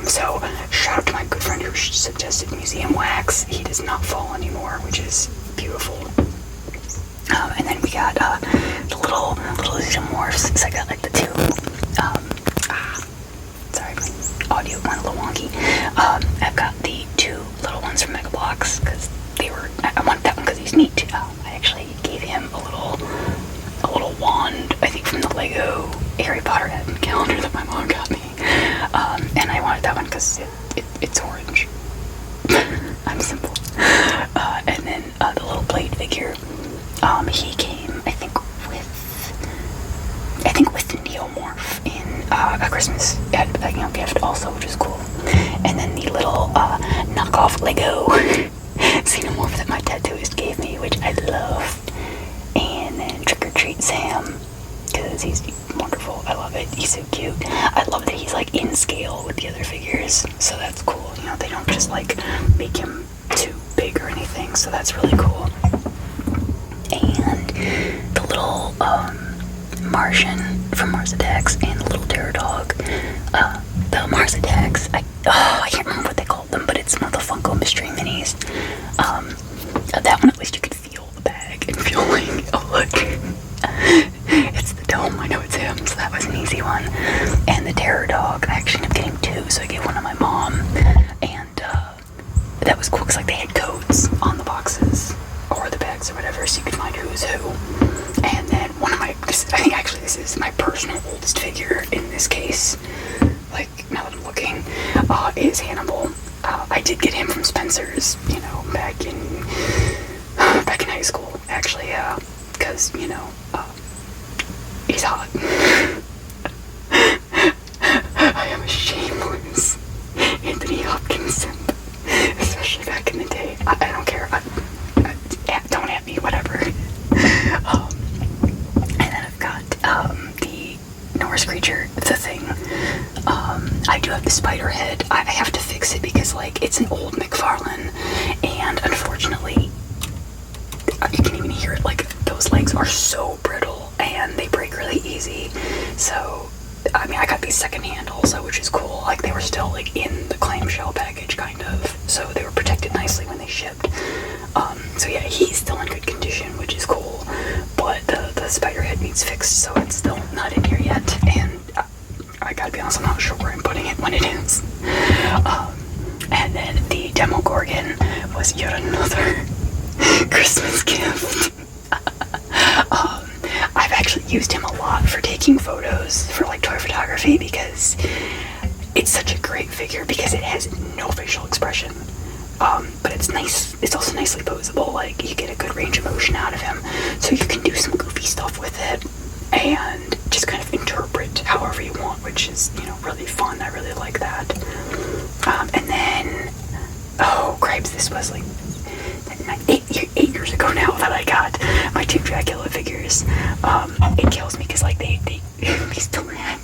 So shout out to my good friend who suggested museum wax. He does not fall anymore, which is beautiful. And then we got the little xenomorphs. So I got like the two. Sorry, my audio went a little wonky. I've got the two little ones from Mega Bloks because they were. I wanted that one because he's neat. I actually gave him a little wand, I think from the Lego Harry Potter advent calendar that my mom got me. And I wanted that one because it's orange. I'm simple. And then the little blade figure. He came, I think with the Neomorph in a Christmas gift also, which is cool. And then the little knockoff Lego Xenomorph that my tattooist gave me, which I love. And then Trick or Treat Sam, because he's wonderful. I love it. He's so cute. I love that he's like in scale with the other figures, so that's cool. You know, they don't just like make him too big or anything, so that's really cool. And the little Martian from Mars Attacks and the little terror dog. The Mars Attacks, I can't remember what they called them, but it's one of the Funko Mystery Minis. That one, at least you could feel the bag and feel like, oh look, it's the dome. I know it's him, so that was an easy one. And the terror dog, I actually ended up getting two, so I gave one to my mom. And that was cool because like they had codes on the boxes or the bags or whatever, so you could find who's who. And then one of my, I think actually this is my personal oldest figure in this case, like now that I'm looking, is Hannibal. I did get him from Spencer's, you know, back in high school, actually, because, you know, he's hot. I am a shameless Anthony Hopkins simp, especially back in the day. I don't care. Don't at me, whatever. And then I've got the Norse creature, the thing. I do have the spider head. I have to fix it because like it's an old McFarlane, and unfortunately, you can even hear it. Like those legs are so brittle and they break really easy. So I mean, I got these secondhand also, which is cool. Like they were still like in the clamshell package, kind of. So they were protected nicely when they shipped. So yeah, he's still in good condition, which is cool. But the spider head needs fixed, so it's still not in here yet. And I gotta be honest, I'm not sure where I'm putting it when it is. And then the Demogorgon was yet another Christmas gift. I've actually used him a lot for taking photos for like toy photography because it's such a great figure because it has no facial expression. But it's nice. It's also nicely posable. Like you get a good range of motion out of him, so you can do some goofy stuff with it and just kind of interpret however you want, which is, you know, really fun. I really like that. And then, oh cripes, this was like 8 years ago now that I got my two Dracula figures. It kills me because like they still had,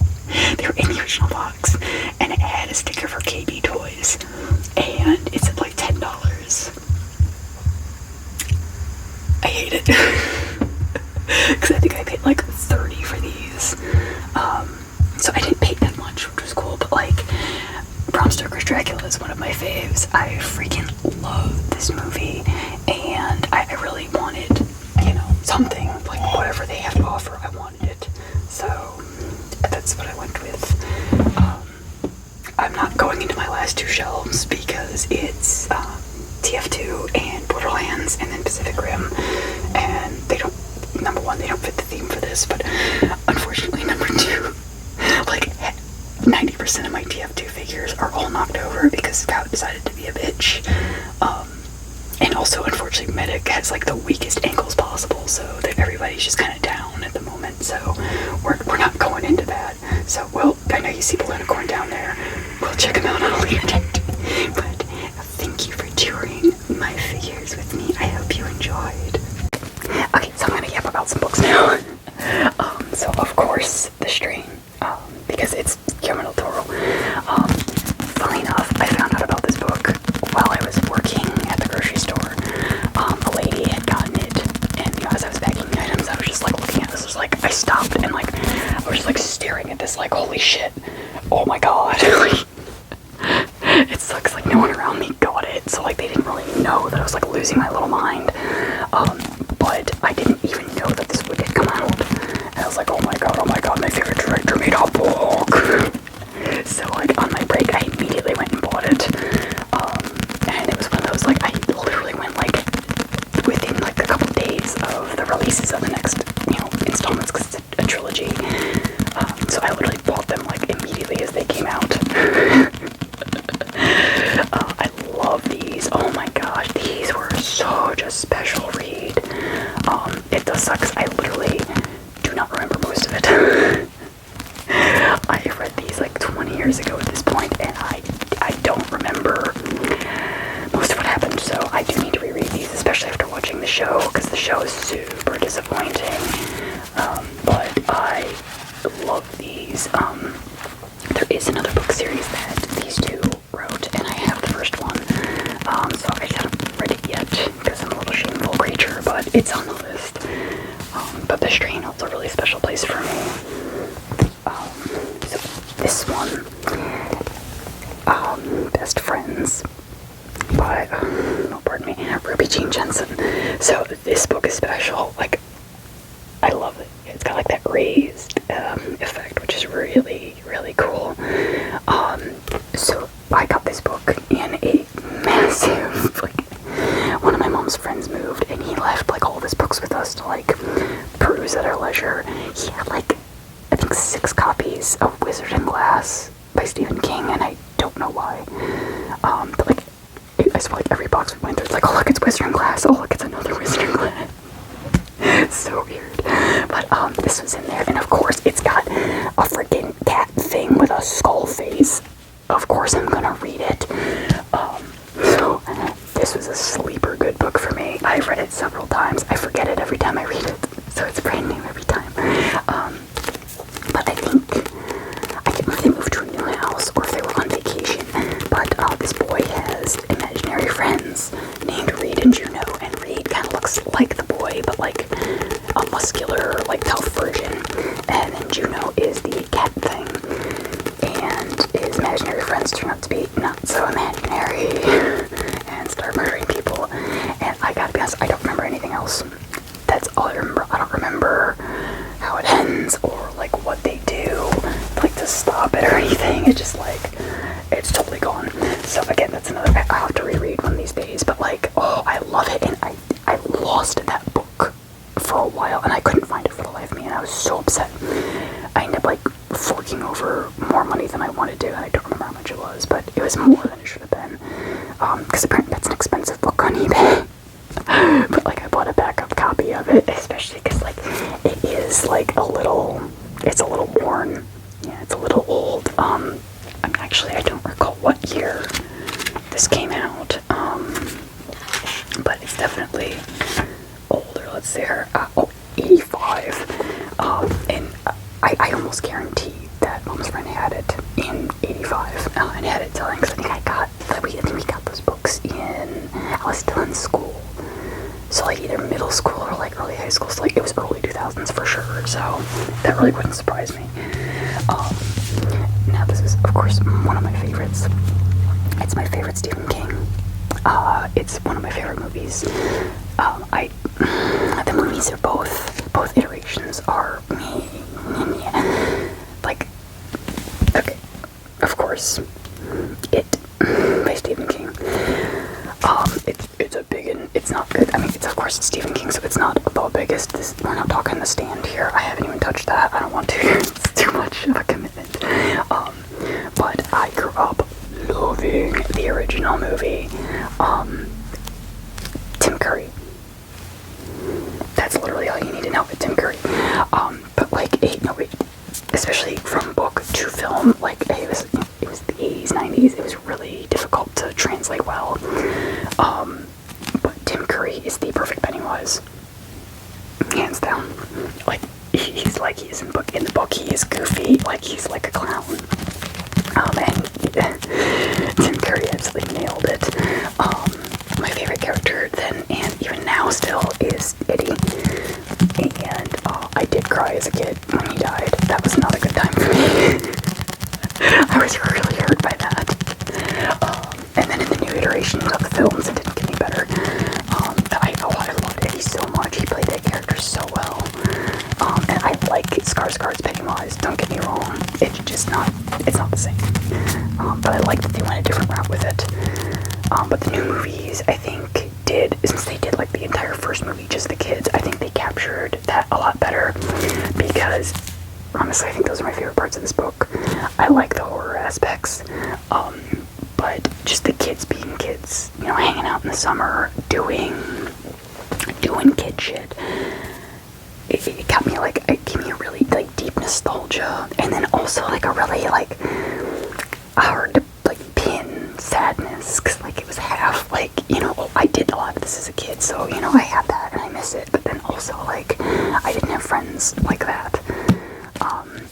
they were in the original box, and it had a sticker for KB Toys, and it's at like $10. I hate it because I think I paid like $30 for these. So I didn't pay that much, which was cool. But like, Bram Stoker's Dracula is one of my faves. I freaking love this movie, and I really wanted, you know, something like whatever they have to offer. I wanted it, so that's what I went with. I'm not going into my last two shelves because it's TF2 and Borderlands and then Pacific Rim, and they don't, number one, they don't fit the theme for this, but unfortunately number two, like 90% of my TF2 figures are all knocked over because Scout decided to be a bitch. And also, unfortunately, Medic has like the weakest ankles possible, so that everybody's just kind of down at the moment. So we're not going into that. So, well, I know you see Balloonicorn down there. We'll check him out on a later date. But thank you for touring my figures with me. I hope you enjoyed. Okay, so I'm gonna yap about some books now. So of course, The Strain, because it's Guillermo del Toro. Funny enough, I found out about this book while I was working at the grocery store. A lady had gotten it, and as I was bagging the items, I was just like looking at this. I was like, I stopped and like I was just like staring at this, like, holy shit, oh my god. It sucks, like no one around me got it, so like they didn't really know that I was like losing my little mind. But I didn't even know that this book had come out, and I was like, oh my god, my favorite director made a book. So like on my break, I immediately went and bought it, and it was one of those, like, I literally went like within like a couple days of the releases of the next, installments, because it's a trilogy. So I literally bought them like immediately as they came out. I love these. Oh my gosh, these were such a special read. It does suck 'cause I literally do not remember most of it. I read these like 20 years ago at this point, and I don't remember most of what happened, so I do need to reread these, especially after watching the show, because the show is super disappointing. But I love these. There is another book series that these two wrote, and I have the first one, so I haven't read it yet, because I'm a little shameful creature, but it's on the list. But The Strain holds a really special place for me. So this one, Best Friends, by, pardon me, Ruby Jean Jensen. So this book is special, like, I love it. It's got like that raised effect, which is really, really cool. So I got this book in a massive, like, one of my mom's friends moved, and he left like all of his books with us to like peruse at our leisure. He had like, I think 6 copies of Wizard and Glass by Stephen King, and I don't know why. But like, I swear, like every box we went through, it's like, oh look, it's Wizard and Glass. Oh look, it's another Wizard and Glass. So weird. But this was in there, and of course it's got a freaking cat thing with a skull face. Of course I'm gonna read it. So this was a sleeper good book for me. I've read it several times. I forget it every time I read it, so it's brand new every time. But I think I can't remember if they moved to a new house or if they were on vacation. But this boy has imaginary friends named Reed and Juno, and Reed kind of looks like the boy, but like a muscular, like tough version. And then Juno is the cat thing, and his imaginary friends turn out to be not so imaginary and start murdering people. And I gotta be honest, I don't remember anything else. That's all I remember. I don't remember how it ends or like what they do, like to stop it or anything. It's just like, it's totally gone. So again, that's another, I'll have to reread one of these days, but like, oh, I love it. And I lost that book for a while, and I couldn't find it for the life of me, and I was so upset. I ended up like forking over more money than I wanted to, and I don't remember how much it was, but it was more than it should have been, because apparently that's an expensive book on eBay. But like, I bought a backup copy of it, especially because like it is like it's a little worn. Yeah, it's a little old. I don't recall what year this came out, but it's definitely older. Let's see here. 85. And I almost guarantee that Mom's friend had it in 85, and had it telling, because I think we got those books I was still in school. So like either middle school or like early high school. So like it was early 2000s for sure. So that really wouldn't surprise me. Now this is of course one of my favorites. It's my favorite Stephen King. It's one of my favorite movies. The movies are both iterations are like, okay, of course, It by Stephen King. It's a big, and it's not good. I mean, it's of course it's Stephen King, so it's not the biggest. We're not talking The Stand here. I haven't even touched that. I don't want to. It's too much of a commitment. But I grew up loving the original movie. Curry. That's literally all you need to know. It's Tim Curry. But like, especially from book to film, like it was the 80s, 90s. It was really difficult to translate well. But Tim Curry is the perfect Pennywise, hands down. Like he's like he is in the book. He is goofy, like he's like a clown. And Tim Curry absolutely nailed it. My favorite character then and even now still is Eddie. And I did cry as a kid when he died. That was not a good time for me. I was really hurt by that. And then in the new iterations of the films, it didn't get any better. I loved Eddie so much. He played that character so well. And I like Skarsgård's Pennywise. Don't get me wrong. It's not the same. But I like that they went a different route with it. But the new movies, I think, since they did like the entire first movie, just the kids, I think they captured that a lot better, because honestly, I think those are my favorite parts of this book. I like the horror aspects, but just the kids being kids, you know, hanging out in the summer, doing kid shit. It got me like, it gave me a really like deep nostalgia, and then also like a really like hard to like pin sadness, because like it was half like, you know, I did a lot of this as a kid, so you know I had that and I miss it, but then also like I didn't have friends like that.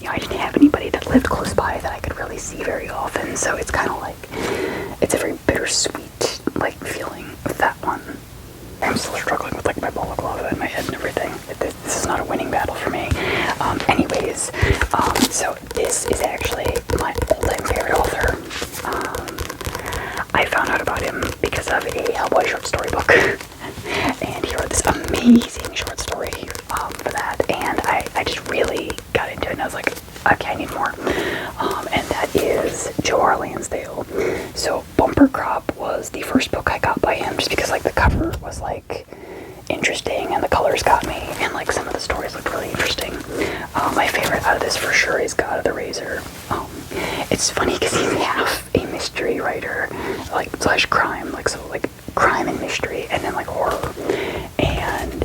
You know, I didn't have anybody that lived close by that I could really see very often, so it's kind of like, it's a very bittersweet like feeling with that one. I'm still struggling with like my balaclava in my head and everything. This is not a winning battle for me. Anyways, so this is actually my all-time favorite author. I found out about him because of a Hellboy short story book, and he wrote this amazing short story for that, and I just really got into it, and I was like, okay, I need more. And that is Joe R. Lansdale. So Bumper Crop was the first book I got by him, just because like the cover was like interesting and the colors got me, and like some of the stories looked really interesting. My favorite out of this for sure is God of the Razor. It's funny because he's half a mystery writer, like / crime, like so like crime and mystery, and then like horror. And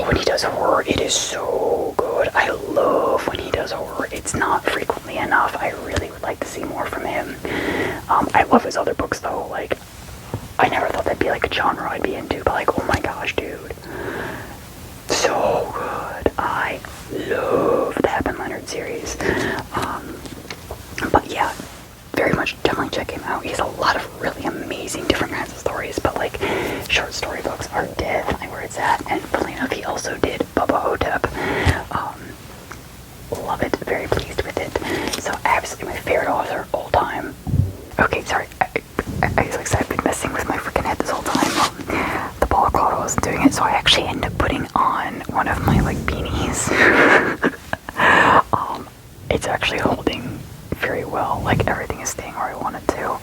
when he does horror, it is so good. I love when he does horror. It's not frequently enough. I really would like to see more from him. I love his other books though. Like, I never thought that'd be like a genre I'd be into, but like, oh my gosh, dude, so good. I love the Hep and Leonard series. But yeah, very much definitely check him out. He has a lot of really amazing different kinds of stories, but like short story books are definitely where it's at. And funnily enough, he also did Bubba Hotep. Love it, very pleased with it. So absolutely my favorite author all time. Okay, sorry, I was like, I've been messing with my freaking head this whole time. The balaclava wasn't doing it, so I actually ended up putting on one of my like beanies. It's actually holding very well. Like everything is staying where I want it to.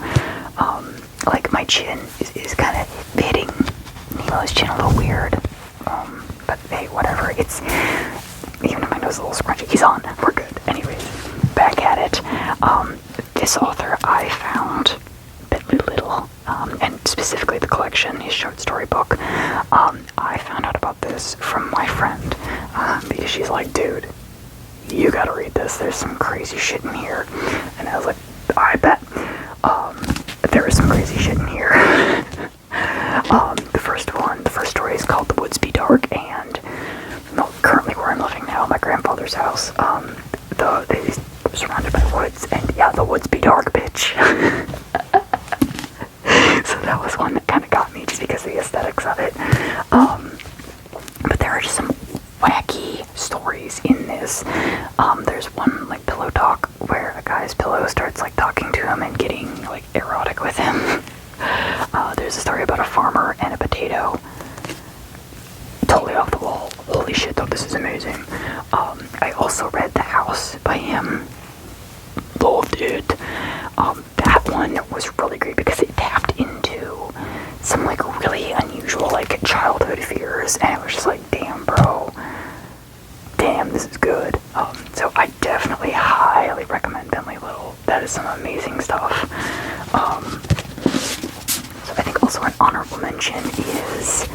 Like my chin is kind of hitting Nemo's chin a little weird. But hey, whatever. It's, even if my nose is a little scrunchy, he's on. We're good. Anyways, back at it. This author I found Bentley Little, and specifically the collection, his short story book. I found out about this from my friend, because she's like, dude, you gotta read this, there's some crazy shit in here. And I was like, I bet. There is some crazy shit in here. The first story is called The Woods Be Dark, and currently where I'm living now, my grandfather's house, it's surrounded by woods, and yeah, the woods be dark, bitch. So that was one that kind of got me, just because of the aesthetics of it. But there are just some wacky stories in this. There's one like pillow talk where a guy's pillow starts like talking to him and getting like erotic with him. There's a story about a farmer and a potato. Totally off the wall. Holy shit though, this is amazing. I also read The House by him. Loved it. That one was really great because it tapped into some like really unusual like childhood fears, and it was just like, damn bro, damn, this is good. So I definitely highly recommend Bentley Little. That is some amazing stuff. So I think I'll also an honorable mention is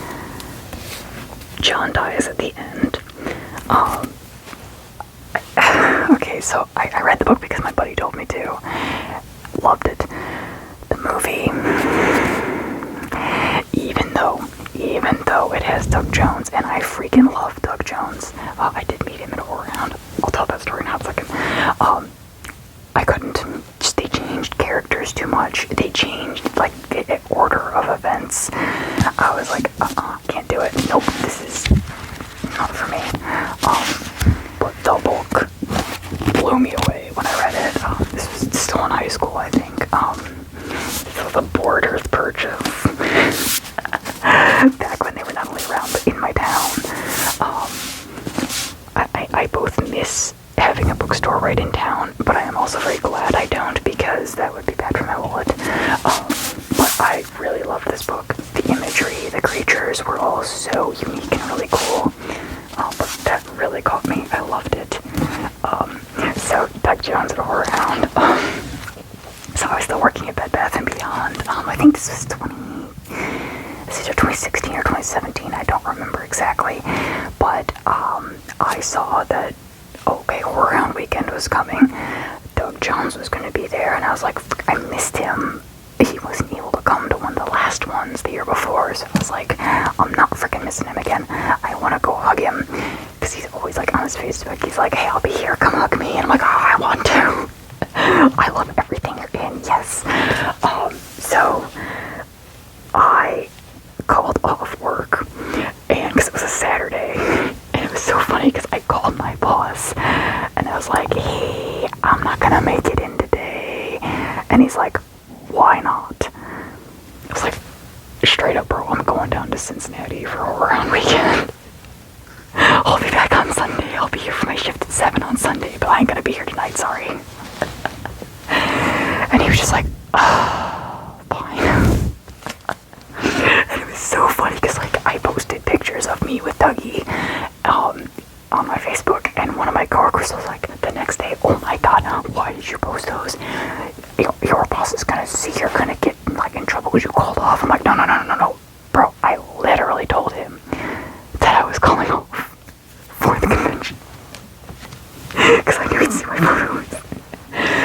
John dies at the end. Okay, so I read the book because my buddy told me to. Loved it. The movie, even though it has Doug Jones, and I freaking love Doug Jones. I did meet him at a horror hound. I'll tell that story in a hot second. I couldn't. Just, they changed characters too much. They changed like the order of events. I was like, can't do it. Nope, this is not for me. But the book blew me away when I read it. This was still in high school, I think. So the Borders purchase. Back when they were not only around but in my town. I both miss having a bookstore right in town, but I am also very glad I don't, because that would be bad for my wallet. But I really loved this book. The imagery, the creatures were all so unique and really cool. But that really caught me. I loved it. So Doug Jones at a horror hound. So I was still working at Bed Bath & Beyond. I think this was 2016 or 2017. I don't remember exactly. But I saw that, okay, Horror Hound Weekend was coming. Doug Jones was going to be there, and I was like, I missed him. He wasn't able to come to one of the last ones the year before, so I was like, I'm not freaking missing him again. I want to go hug him, because he's always like on his Facebook, he's like, hey, I'll be here, come hug me, and I'm like, oh, I want to. I love everything you're in, yes. So I called off work, and because it was a Saturday, and it was so funny because I called my boss, and I was like, hey, I'm not gonna make it in today, and he's like, why not? I was like, straight up, bro, I'm going down to Cincinnati for Horror Hound Weekend. I'll be back on Sunday. I'll be here for my shift at 7 on Sunday, but I ain't gonna be here tonight, sorry. And he was just like, fine. And it was so funny because, like, I posted pictures of me with Dougie on my Facebook, and one of my coworkers was like, the next day, oh my god, why did you post those? Your boss is gonna see you're gonna get, like, in trouble because you called off. I'm like, no. Bro, I literally told him that I was calling off for the convention. Because I knew he'd see my photos.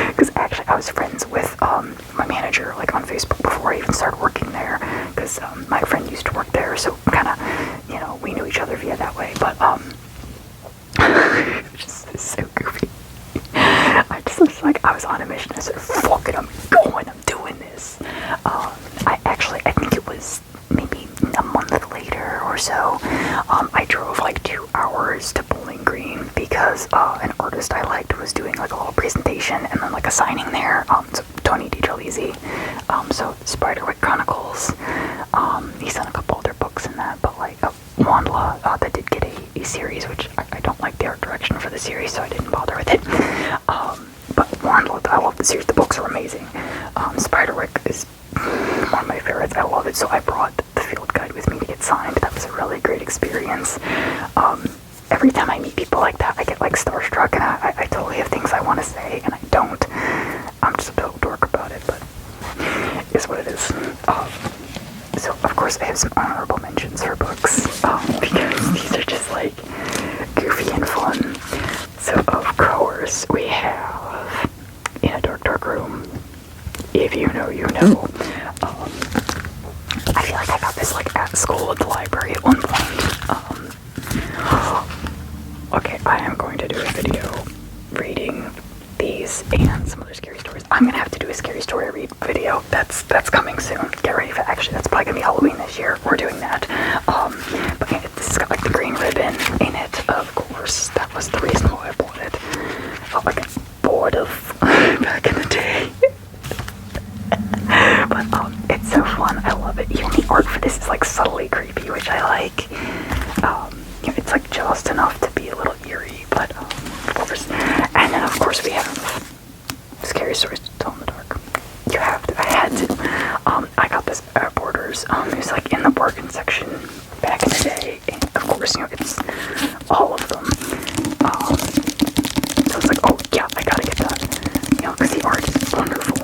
Because actually, I was friends with my manager, like, on Facebook before I even started working there. Because my friend used to work there, so kind of, you know, we knew each other via that way. But, just so goofy. I just was like, I was on a mission. I said, fuck it, I'm going, I'm doing this. I think it was maybe a month later or so, I drove like 2 hours to Bowling Green because an artist I liked was doing like a little presentation and then like a signing there. So Tony DiGiorlisi, so Spiderwick Chronicles. He's done a couple other books in that, but like Wandla, that did get a series, which I don't like the art direction for the series, so I didn't bother with it. But Wandla, I love the series. The books are amazing. Spiderwick is one of my favorites. I love it. So I brought the field guide with me to get signed. That was a really great experience. Every time I meet people like that, I get like starstruck, and I totally have things I want to say, and I don't. I'm just a total dork about it, but it is what it is. So of course I have some honorable mentions for books, because these are just like goofy and fun. So of course we have In a Dark, Dark Room. If you know, you know. I feel like I got this like at school at the library at one point. Okay, I am going to do a video reading these and some other scary stories. I'm gonna have to do a scary story read video. That's coming soon. Get ready for actually that's probably gonna be Halloween this year. We're doing that. But yeah, this has got like the green ribbon in it, of course. That was the reason why I bought it. Felt like bored of back in the day. But it's so fun. I love it. Even the art for this is like subtly creepy, which I like. It's like just enough to be a little eerie, but of course. And then of course we have scary stories to tell in the dark. You have to. I had to. I got this at Borders. It was like in the bargain section back in the day, and of course, it's all of them. So it's like, oh yeah, I gotta get that. Because the art is wonderful.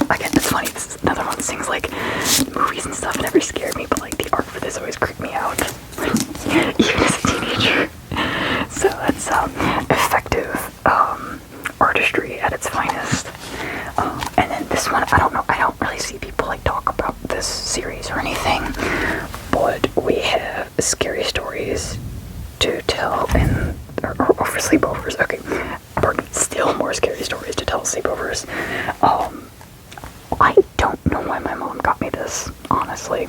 Again, it's funny. This is another one that sings like movies and stuff. It never scared me, but like the art for this always creeped me out, like, even as a teenager. So that's effective artistry at its finest. And then this one, I don't know. I don't really see people like talk about this series or anything, but we have scary stories to tell or for sleepovers. Okay, still more scary stories to tell sleepovers. I don't know why my mom got me this, honestly.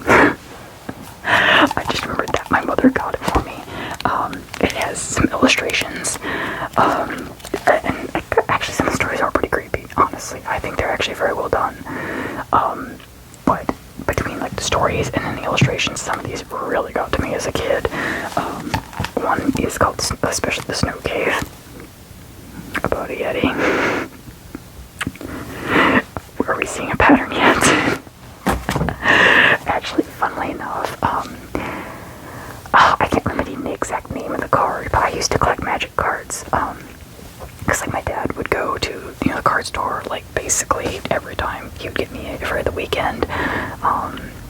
I just remembered that my mother got it for me. It has some illustrations, and actually some of the stories are pretty creepy, honestly. I think they're actually very well done. But between like the stories and then the illustrations, some of these really got to me as a kid. One is called, especially the Snow Cave, about a Yeti. Are we seeing a pattern yet? Actually, funnily enough, I can't remember the exact name of the card, but I used to collect magic cards, because like my dad would go to, you know, the card store, like basically every time. He would get me for the weekend,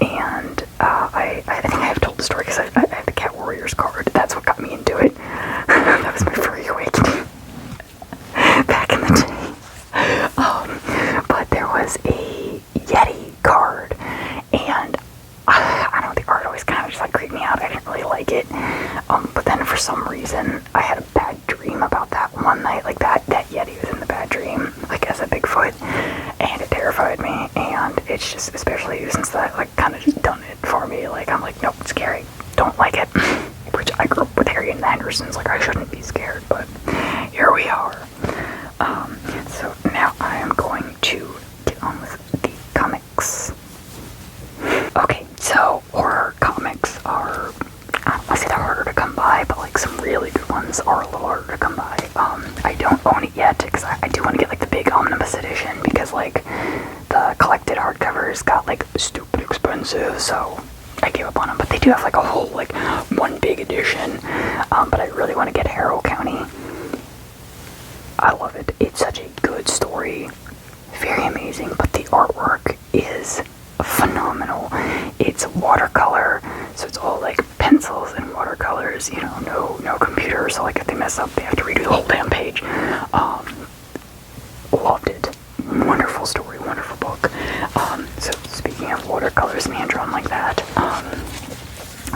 and I think I have told the story because I had the Cat Warriors card. That's what got me into it. That was my furry awakening back in the day. But there was a Yeti card, and I don't know, the art always kind of just like creeped me out. I didn't really like it. But then for some reason, I had a bad dream about that one night. Like that Yeti was in the bad dream, like as a Bigfoot, and it terrified me. And it's just, especially since that like kind of just done it for me. Like I'm like, nope, it's scary. Don't like it. Which I grew up with Harry and the Hendersons. Like I shouldn't be scared, but here we are. So now I am going to get on with the comics. Okay, so horror comics are, I say they're harder to come by, but like some really good ones are a little harder to come by. I don't own it yet because I do want to get like the big omnibus edition, because like the collected hardcovers got like stupid expensive, so I gave up on them. But they do have like a whole like one big edition. But I really want to get Harrow County. I love it. It's such a good story. Very amazing, but the artwork is phenomenal. It's watercolor, so it's all like pencils and watercolors, you know, no computer, so like if they mess up they have to redo the whole damn page. Loved it. Wonderful story, wonderful book. So speaking of watercolors and hand drawn like that,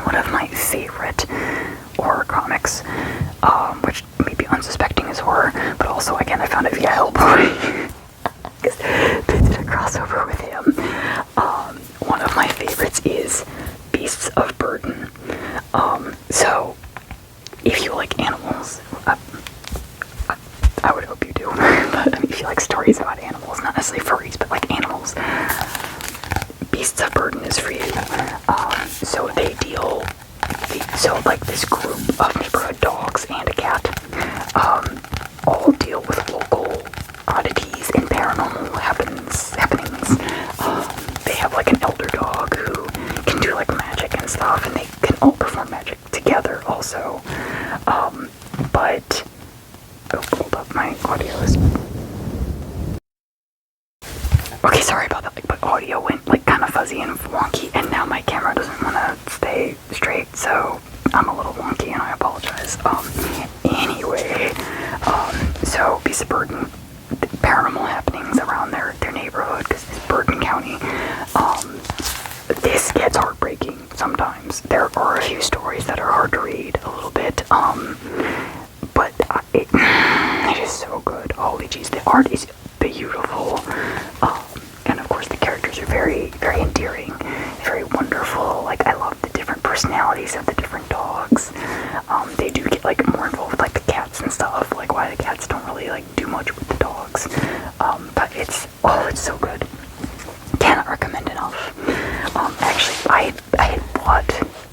one of my favorite horror comics, which may be unsuspecting as horror, but also again I found it via Hellboy. Because they did a crossover with him. One of my favorites is Beasts of Burden. So if you like animals, I would hope you do. But I mean, if you like stories about animals, not necessarily furries, but like animals, Beasts of Burden is for you. So they deal, so like this group of neighborhood dogs and a cat, all deal with local oddities and paranormal happenings. They have like an elder dog who can do like magic and stuff, and they can all perform magic together also. But hold up, my audio is. Okay, sorry about that. Like, my audio went like kind of fuzzy and wonky, and now my camera doesn't want to stay straight, so I'm a little wonky, and I apologize. Anyway, so Beasts of Burden, paranormal happenings around their neighborhood, because it's Burden County. This gets heartbreaking sometimes. There are a few stories that are hard to read a little bit, but it is so good. Holy jeez, the art is beautiful, and of course the characters are very, very endearing, very wonderful. Like, I love the different personalities of the different dogs. They do get like more involved with like the cats and stuff, like why the cats don't really like do much with the dogs, but it's so good. Cannot recommend enough. Actually, I had bought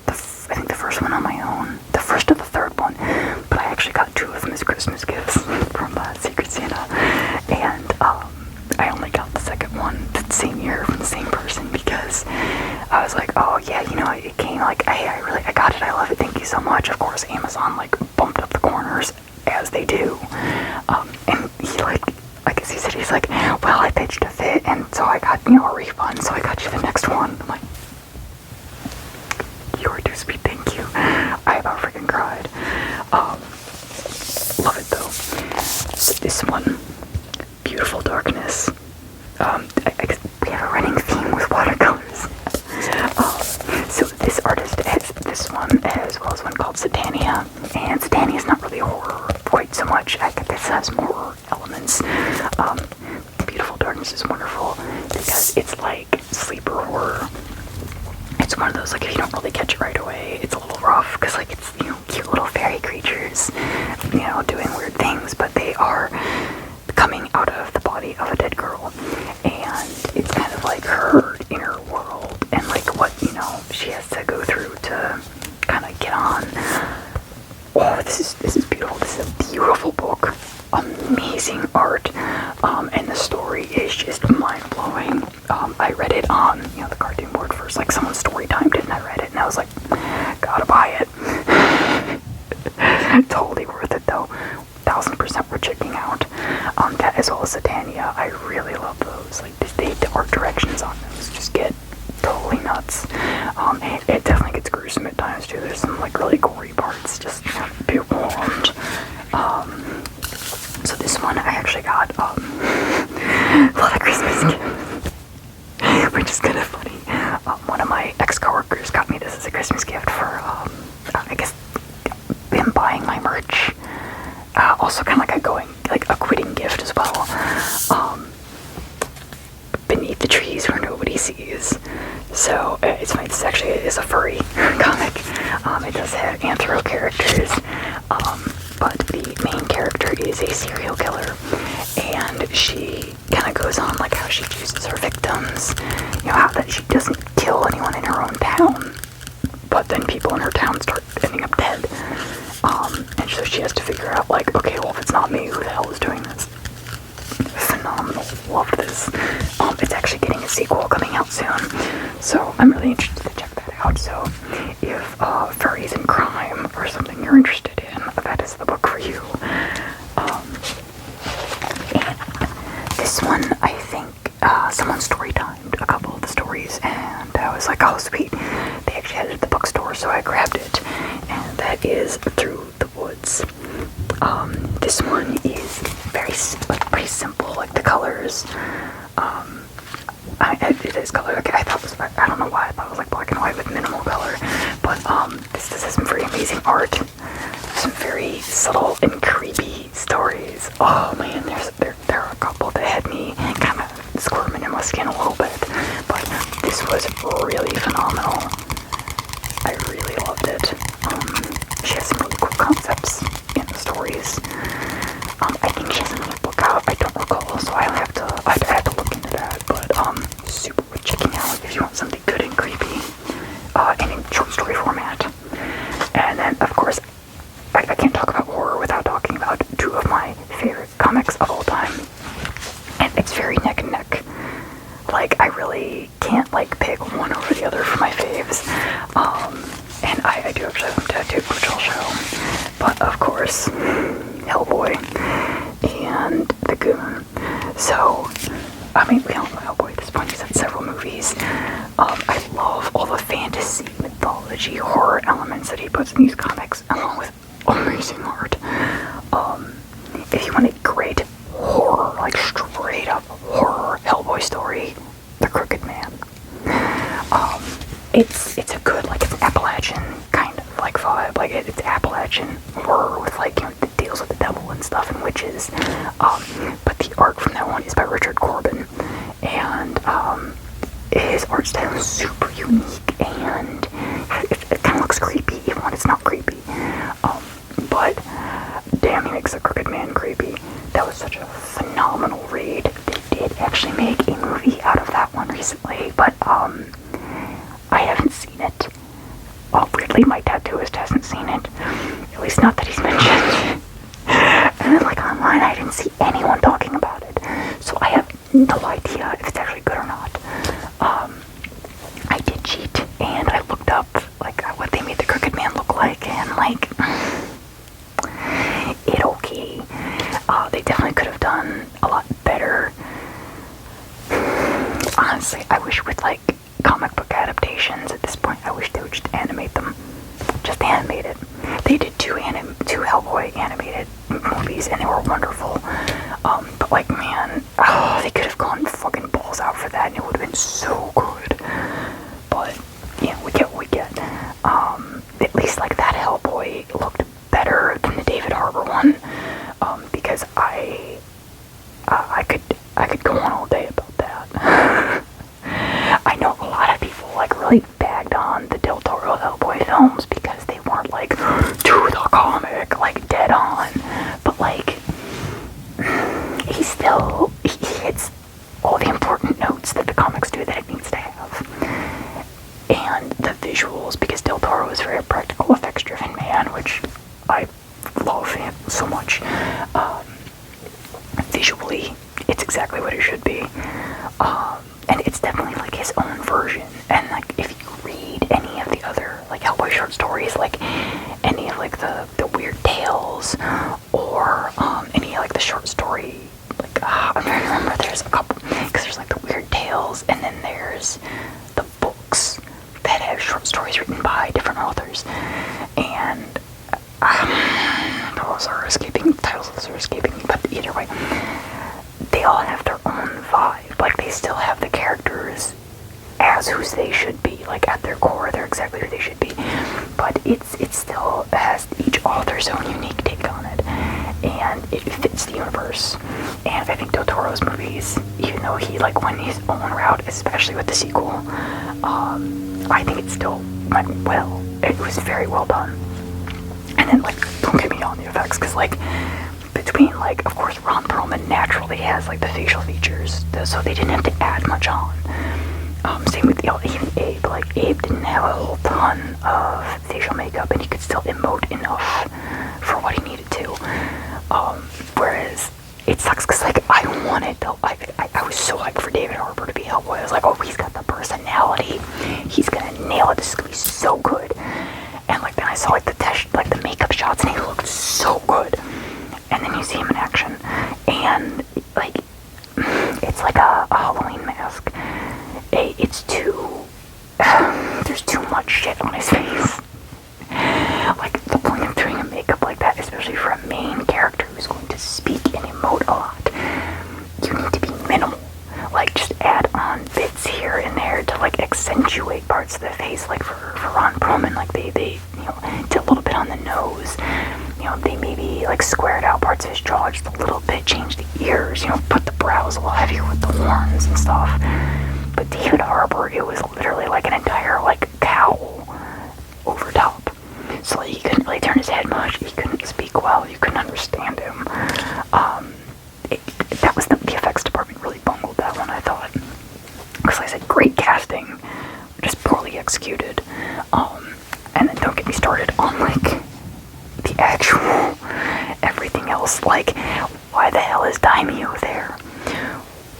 I think the first one on my own, the first or the third one, but I actually got two of them as Christmas gifts from Secret Santa, and I only got the second one the same year from the same person, because I was like, oh yeah, you know, it came like, hey, I got it, I love it, thank you so much. Of course, Amazon like bumped up the corners, as they do, and he like, I guess he said, he's like, well, I pitched a fit, and so I got, me a refund, so I got you the next one. I'm like, you are too sweet, thank you. I about freaking cried. Love it though. So this one, Beautiful Darkness. I guess we have a running theme with watercolors. So this artist has this one as well as one called Satania, and Satania is not really a horror quite so much. I think this has more elements. Beautiful Darkness is wonderful because it's like sleeper horror. It's one of those, like, if you don't really catch it right away, it's a little rough because, like, it's, you know, cute little fairy creatures, you know, doing weird things, but they are coming out of the body of a dead girl, and it's kind of like her inner world and like what, you know, she has to go through to kind of get on. Oh, this is beautiful. This is a beautiful book. Amazing art, and the story is just mind-blowing. I read it on, you know, the cartoon board first, like someone story timed it, and I read it, and I was like, gotta buy it. Totally worth it though. 1000% worth checking out. That as well as Satania, I really love those. Like the art directions on those just get totally nuts. It definitely gets gruesome at times too. There's some like really gory parts. Just be warned. So this one I actually got a lot of Christmas gifts, which is kind of funny. One of my ex-coworkers got me this as a Christmas gift for, I guess, him buying my merch. Also kind of like a quitting gift as well. Beneath the Trees Where Nobody Sees. So it's funny, this actually is a furry comic. It does have anthro characters, but the main character is a serial killer, and she kind of goes on like how she chooses her victims, you know, how that she doesn't kill anyone in her own town, but then people in her town start ending up dead, and so she has to figure out, like, okay, well, if it's not me, who the hell is doing this? Phenomenal. Loved this. It's actually getting a sequel coming out soon, so I'm really interested to check that out. So if furries and crime or something you're interested in, that is the book for you. And this one, I think someone story timed a couple of the stories, and I was like, oh sweet, they actually had it at the bookstore, so I grabbed it, and that is Through the Woods. This one is pretty simple, like the colors. It is color. Okay, I thought it was, I don't know why I thought it was like black and white with minimal color, but this has some very amazing art, some very subtle and creepy stories. Oh man, there are a couple that had me kind of squirming in my skin a little bit, but this was really phenomenal. I really loved it. She has some really cool concepts in the stories. I think she has another book out, I don't recall, so I have to look into that, but super worth checking out if you want something good and creepy, and in short story format. And then, of course, I can't talk about horror without talking about two of my favorite comics of all time, and it's very neck and neck. Like, I really can't, like, pick one over the other for my faves. And I do actually have them tattooed, which I'll show. But, of course, Hellboy and The Goon. So, I mean, we all know Hellboy at this point. He's had several movies. I love all the fantasy, mythology, horror elements that he puts in these comics, along with amazing art. If you want a great horror, like straight up horror Hellboy story, The Crooked Man. It's a good, like, it's an Appalachian kind of like vibe, like it's Appalachian horror with, like, you know, it deals with the devil and stuff and witches. But the art from that one is by Richard Corbin, and his art style is super unique, and it kind of looks creepy even when it's not creepy. But damn, he makes The Crooked Man creepy. That was such a phenomenal read. They did actually make a movie out of that one recently, but I haven't seen it. Well, weirdly, my tattooist hasn't seen it. At least not that he's mentioned. And then, like, online, I didn't see anyone talking about it. So I have no idea if it's actually good or not. I did cheat, and I looked up, like, what they made The Crooked Man look like, and, like, it okay. They definitely could have done a lot better. Honestly, I wish with like comic book adaptations at this point, I wish they would just animate them. Just animate it. They did two Hellboy animated movies, and they were wonderful. But like, man, they could have gone fucking balls out for that, and it would have been so good. But yeah, we get what we get. At least like that Hellboy looked better than the David Harbour one, because I could go on all day about that. I know a lot of people like really bagged on the Del Toro Hellboy films because they weren't like to the comic, like dead on. But like, he hits all the important notes that the comics do that it needs to have. And the visuals, because Del Toro is a very practical effects driven man, which I love him so much. Visually, it's exactly what it should be. And it's definitely like his own version. And like, if you read any of the other like Hellboy short stories, like any of like the Weird Tales, or any like the short story, like I'm trying to remember, there's a couple, because there's like the Weird Tales, and then there's the books that have short stories written by different authors, and titles are escaping me, but either way, they all have their own vibe. Like, they still have the characters as who they should be. Like, at their core, they're exactly who they should be. But it still has each author's own unique take on it. And it fits the universe. And I think Del Toro's movies, even though he, like, went his own route, especially with the sequel, I think it still went well. It was very well done. And then, like, don't get me on the effects, because, like, between, like, of course, Ron Perlman naturally has, like, the facial features, so they didn't have to add much on. Same with even Abe. Like, Abe didn't have a whole ton of facial makeup, and he could still emote enough for what he needed to. Whereas, it sucks, because, like, I was so hyped for David Harbour to be Hellboy. I was like, oh, he's got the personality. He's gonna nail it. This is gonna be so good. And, like, then I saw, like, the makeup shots, and he looked so good. And then you see him in action, and, like, it's like a Halloween mask. It's too, there's too much shit on his face. Like, the point of doing a makeup like that, especially for a main character who's going to speak and emote a lot, you need to be minimal. Like, just add on bits here and there to, like, accentuate parts of the face. Like, for Ron Perlman, like, they you know, did a little bit on the nose. You know, they maybe, like, squared out parts of his jaw just a little bit, changed the ears, you know, put the brows a little heavier with the horns and stuff. But David Harbour, it was literally like an entire, like, cowl over top. So, like, he couldn't really turn his head much, he couldn't speak well, you couldn't understand him. That was the effects department really bungled that one, I thought. Because, like I said, great casting, just poorly executed. And then don't get me started on, like, the actual everything else. Like, why the hell is Daimyo there?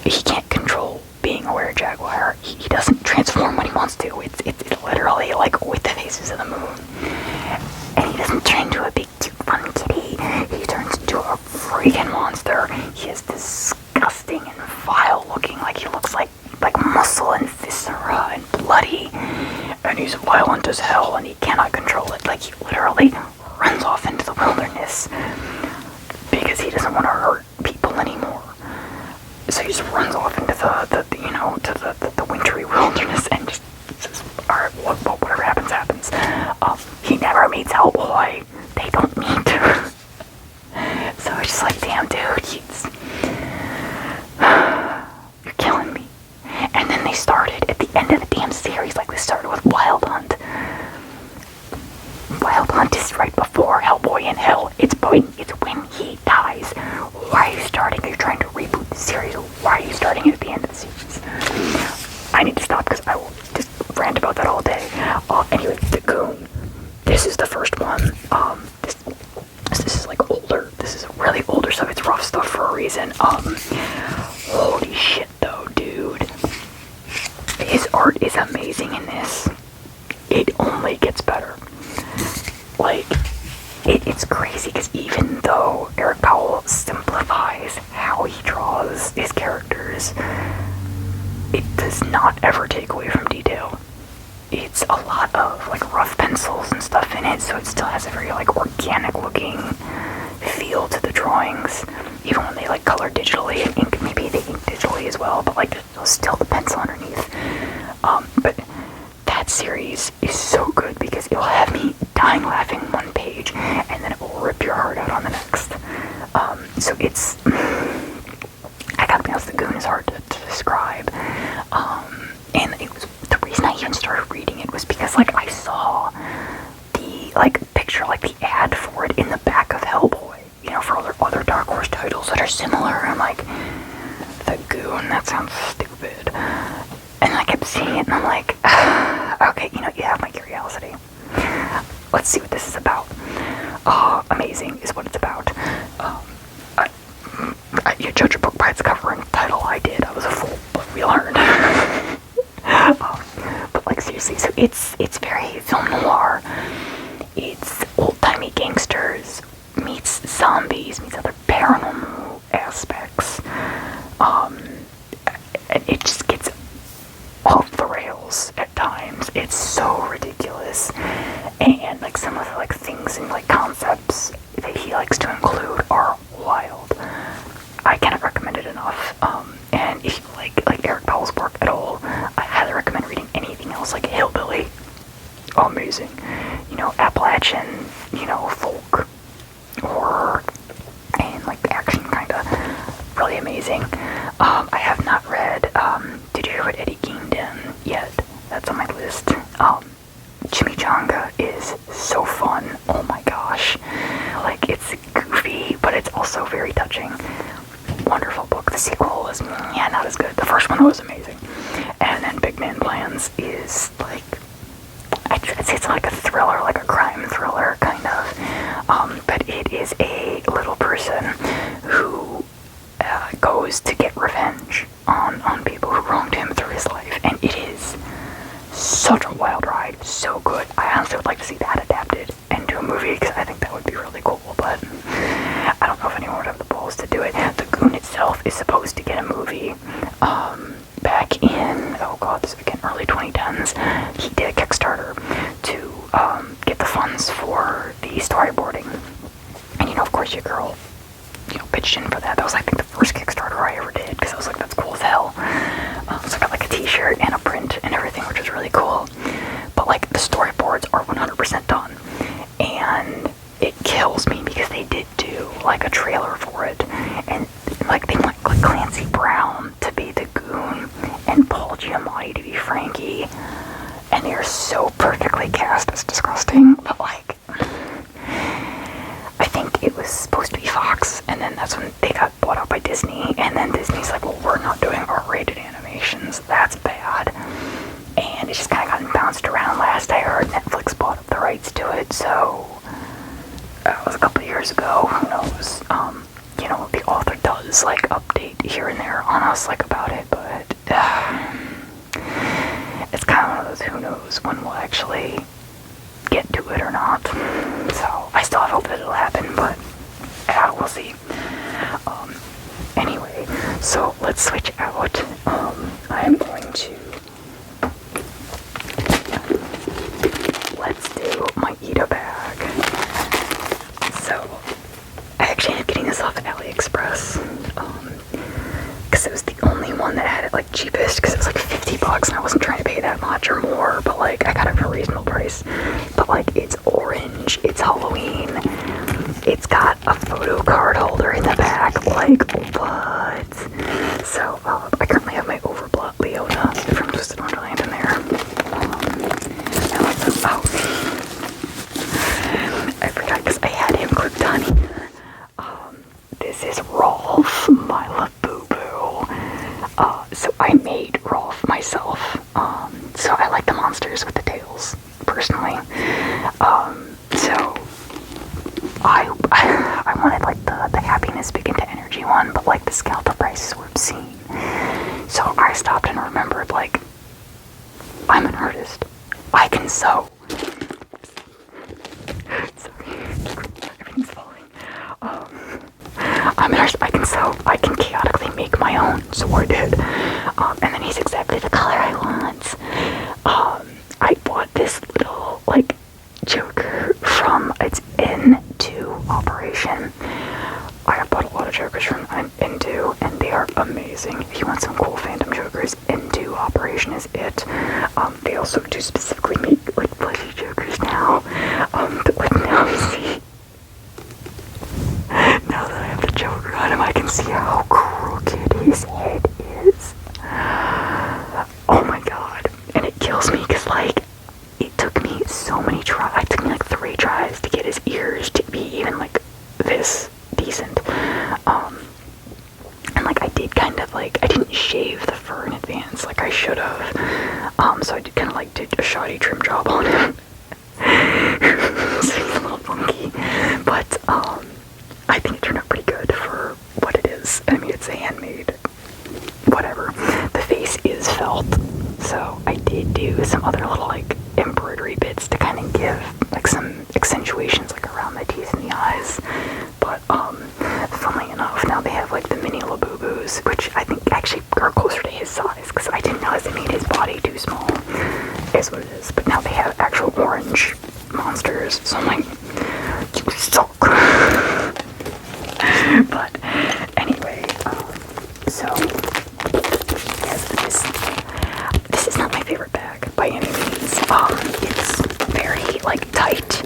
He can't control being a were-jaguar. He doesn't transform when he wants to. It's literally like with the faces of the moon. And he doesn't turn into a big cute fun kitty. He turns into a freaking monster. He is disgusting and vile looking. Like, he looks like muscle and viscera and bloody. And he's violent as hell, and he cannot control it. Like, he literally runs off into the wilderness because he doesn't want to hurt people anymore. So he just runs off into the wintry wilderness and just says, alright, whatever happens, happens. He never meets Hellboy. They don't meet. So it's just like, damn, dude, you're killing me. And then they started, at the end of the damn series, like, they started with Wild Hunt. Wild Hunt is right before Hellboy in Hell. It's when he dies. Why are you starting? Are you trying to reboot the series? Why are you starting it at the end of the series? I need to stop because I will just rant about that all day. Anyway, The Goon. This is the first one. This is like older. This is really older stuff. It's rough stuff for a reason. Holy shit though, dude. His art is amazing in this. It only gets better. Like, it's crazy because even though Eric Powell simplifies how he draws his characters, it does not ever take away from detail. It's a lot of like rough pencils and stuff in it, so it still has a very like organic looking feel to the drawings, even when they like color digitally and ink. Maybe they ink digitally as well, but like there's still the pencil underneath. But that series is so good because it will have me dying laughing one page and then it will rip your heart out on the next. So it's, I gotta be honest, the Goon is hard to describe. And it was, the reason I even started reading it was because like I saw the like picture, like the ad for it in the back of Hellboy, you know, for other Dark Horse titles that are similar. I'm like, the Goon, that sounds stupid. And I kept seeing it and I'm like, okay, you know, you have my curiosity. Let's see what this is about. Amazing is what it's about. You judge a book by its cover and title. I did. I was a fool, but we learned. But like seriously, so it's very film noir. It's old-timey gangsters meets zombies meets other paranormal aspects. And it just gets off the rails at times. It's so ridiculous, and like some of the like things and like concepts that he likes to include are wild. I cannot recommend it enough. And if you like Eric Powell's work at all, I highly recommend reading anything else like Hillbilly. Amazing, you know, Appalachian, you know, folk horror and like action kind of really amazing. I have not read. Did you hear what Eddie Gein did yet? That's on my list. Chimichanga is so fun. Oh my gosh, like it's goofy, but it's also very touching. Wonderful book. The sequel was not as good. The first one was amazing. And then Big Man Plans is like, I'd say it's like a thriller, like a crime thriller kind of. But it is a little person who goes to get revenge on people who wronged him through his life, and it is such a wild ride, so good. I honestly would like to see that adapted into a movie because I think that would be really cool, but I don't know if anyone would have the balls to do it. The Goon itself is supposed to get a movie back in, oh god, this again, early 2010s. He did a Kickstarter to get the funds for the storyboarding, and you know, of course, your girl, you know, pitched in for that. That was, I think, the first Kickstarter I ever did, because I was like, that's cool as hell. So I got like a t-shirt and a print and everything, which was really cool. But like, the storyboards are 100% done, and it kills me because they did do like a trailer for it, and like they went like Clancy Brown to be the Goon and Paul Giamatti to be Frankie, and they're so perfectly cast. It's disgusting, but like, I think it was supposed to be Fox, and then that's when they got bought out by Disney, and then Disney's like, well, we're not doing R-rated animations, that's bad. And it's just kind of gotten bounced around. Last I heard, Netflix bought up the rights to it, so that was a couple of years ago. Who knows? You know, the author does like update here and there on us like about it, but it's kind of one of those who knows when we'll actually get to it or not. So I still have hope that it'll happen, but we'll see. Anyway, so let's switch out. I'm going to let's do my Ida bag. So I actually ended up getting this off of AliExpress because it was the only one that had it like cheapest, because it was like $50 and I wasn't trying to pay that much or more, but like I got it for a reasonable price. But like, it's orange, it's Halloween, it's got a photo card holder in the back, like what? So I currently have my Overblot Leona from Twisted Wonderland in there. I forgot because I had him clipped on here. This is Rolf, my Labubu. So I made Rolf myself. So I like the monsters with the tails, personally. So I wanted like the happiness begin to energy one, but like the scalper prices were obscene. So I stopped and remembered, like, I'm an artist. I can sew. Sorry, everything's falling. I'm an artist. I can sew. I can chaotically make my own. So I did. And then he's exactly advertising. If you want some cool fandom jokers into Operation Is It. They also do specifically make like plushie jokers now. But like now you see, now that I have the Joker on him, I can see how crooked his head is. Oh my god. And it kills me because like it took me so many tries. It took me like 3 tries to get his ears to be even like this decent. And like I did kind of like, I didn't shave the fur in advance like I should have. So I did kind of like did a shoddy trim job on him. So he's a little funky. But I think it turned out pretty good for what it is. I mean, it's a handmade whatever. The face is felt. So I did do some other little like embroidery bits to kind of give like some accentuations like around the teeth and the eyes. But funnily enough, now they have like the mini Labubu's, which I think actually are closer to his size because I didn't realize they made his body too small. Is what it is. But now they have actual orange monsters. So I'm like, you suck. But anyway, so this is not my favorite bag by any means. It's very like tight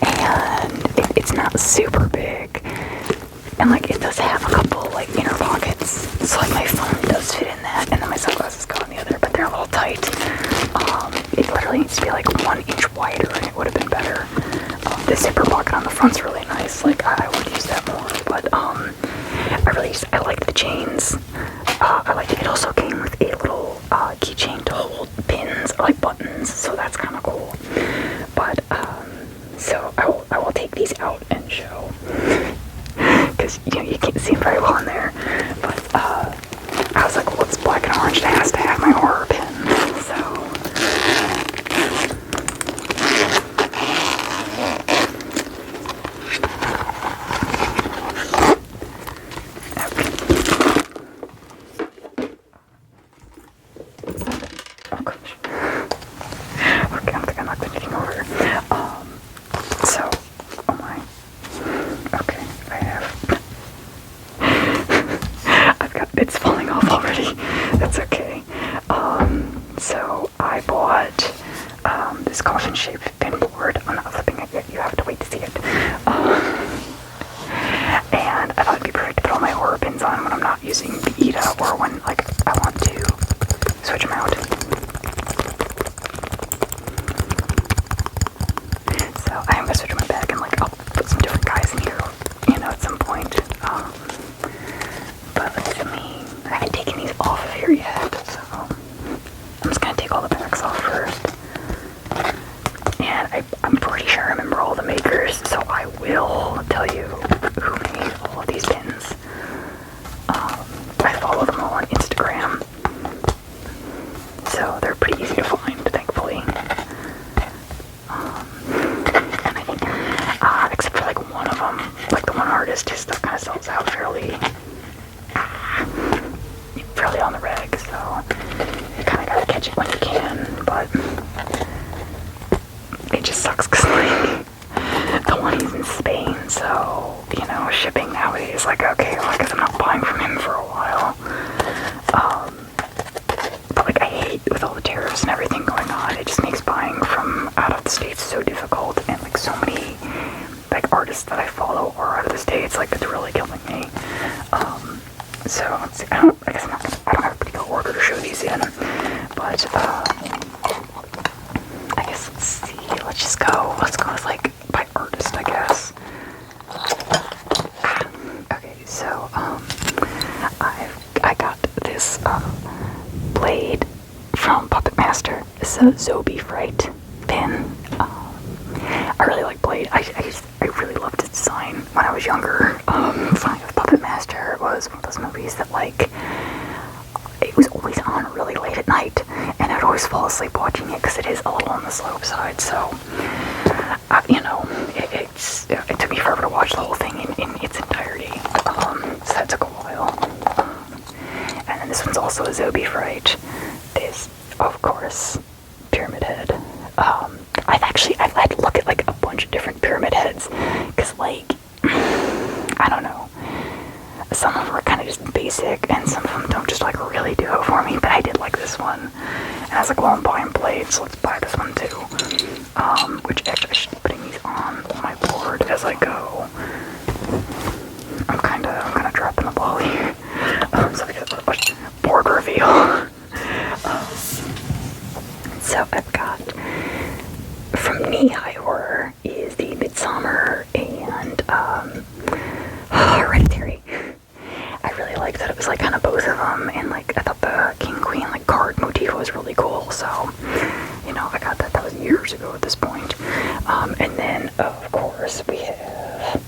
and it's not super big, and like it does have a couple like inner pockets, so like my phone does fit in that, and then my sunglasses go in the other, but they're a little tight. It literally needs to be like 1 inch wider and it would have been better. The zipper pocket on the front's really nice, like I would use that more, but I like the chains. I like it. It also came with a little keychain to hold pins or like buttons, so that's kind of cool. But so I will take these out and show, because you know you can't see them very well in there. But I was like, well, it's black and orange. It has to have my horror pin. So. So I bought this coffin-shaped pin board. I'm not flipping it yet, you have to wait to see it. And I thought it'd be perfect to put all my horror pins on when I'm not using the Ida, or when like I want to switch them out. So I am gonna switch my bag and like I'll put some different guys in here, you know, at some point. But assuming I haven't taken these off of here yet, so I'm just gonna take all the backs off first. And I'm pretty sure I remember all the makers, so I will tell you who made all of these pins. I follow them all on Instagram, so they're pretty easy to find, thankfully. And I think, except for like one of them, like the one artist, his stuff kind of sells out fairly on the reg, so you kind of gotta catch it when you can, but it just sucks because like the one he's in Spain, so you know, shipping nowadays, like okay, well, I guess I'm not buying from him for a while. But like I hate with all the tariffs and everything going on, it just makes buying from out of the States so difficult, and like so many like artists that I follow are out of the States, like it's really killing me. So I don't have a particular order to show these in, but I guess let's see. Let's go with like by artist, I guess. Okay, so I got this blade from Puppet Master. It's a zobiefright pin. I really like Blade. I really loved its design when I was younger. Flying with Puppet Master was one of those movies that like it was always on really late at night, and I'd always fall asleep watching it because it is a little on the slow side. So you know, it took me forever to watch the whole thing in its entirety. So that took a while. And then this one's also a zobiefright. This, of course, Pyramid Head. I've had to look at like a bunch of different pyramid heads, because like, I don't know, some of them are kind of just basic, and some of them don't just buy and play, so let's buy this one too. Which actually I should be putting these on my board as I go. I'm kinda dropping the ball here. So I got a board reveal. So I've got from Kneehighhorror is the Midsummer and Hereditary. I really liked that it was like kind of both of them, and like I thought the king queen like card motif was really cool. So you know, I got that. That was years ago at this point. And then of course we have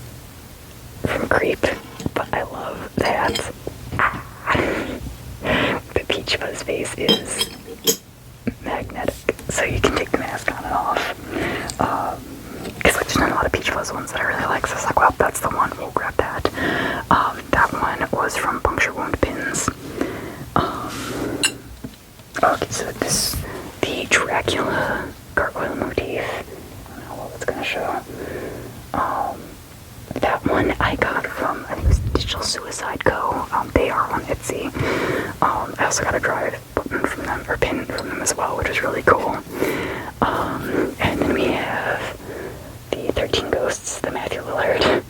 from Creep, but I love that the Peach Fuzz face is magnetic, so you can take the mask on and off. Because like there's not a lot of Peach Fuzz ones that I really like, so I was like, well, that's the one, we'll grab that. That one was from Puncturewoundpins. Okay, so the Dracula gargoyle motif. I don't know what it's gonna show. That one I got from, I think it was digitalsuocideco. They are on Etsy. I also got a drive button from them, or pin from them as well, which is really cool. And then we have the 13 Ghosts, the Matthew Lillard.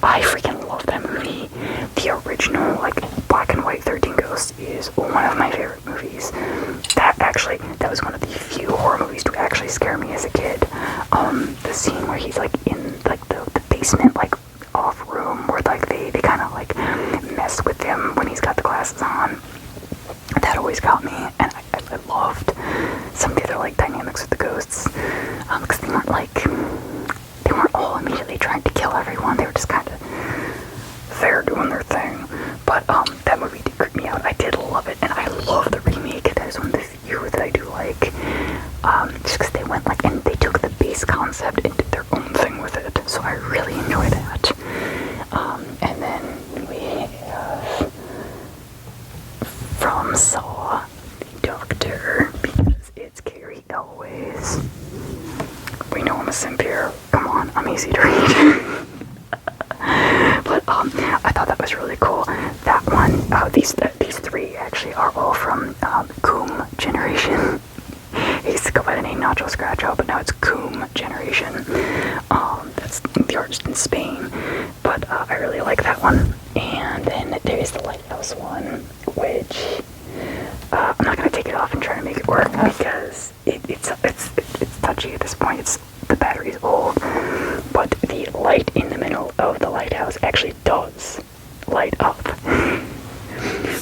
I freaking love that movie. The original, like, black and white 13 Ghosts is one of my favorite movies. That was one of the few horror movies to actually scare me as a kid. The scene where he's, like, in, like, the basement, like, off room, where, like, they kind of, like, mess with him when he's got the glasses on. That always got me, and I loved some of the other, like, dynamics with the ghosts, because they weren't all immediately trying to kill everyone. They were just kind of there doing their thing. But that movie did creep me out. I did love it, and I love the remake. That is one of the few that I do like, just because they went like, and they took the base concept and did their own thing with it. So I really enjoy that. And then we have from Saw, the Doctor, because it's Carrie Elways. We know I'm a simp here. Come on, I'm easy to read. But I thought that was really cool. That one, these three actually are all from coomgeneration. He used to go by the name Nacho Scratcho, but now it's coomgeneration. That's the artist in Spain. But I really like that one. And then there's the Lighthouse one, which I'm not gonna take it off and try to make it work because it's touchy at this point. The battery's old, but the light in the middle of the lighthouse actually does light up.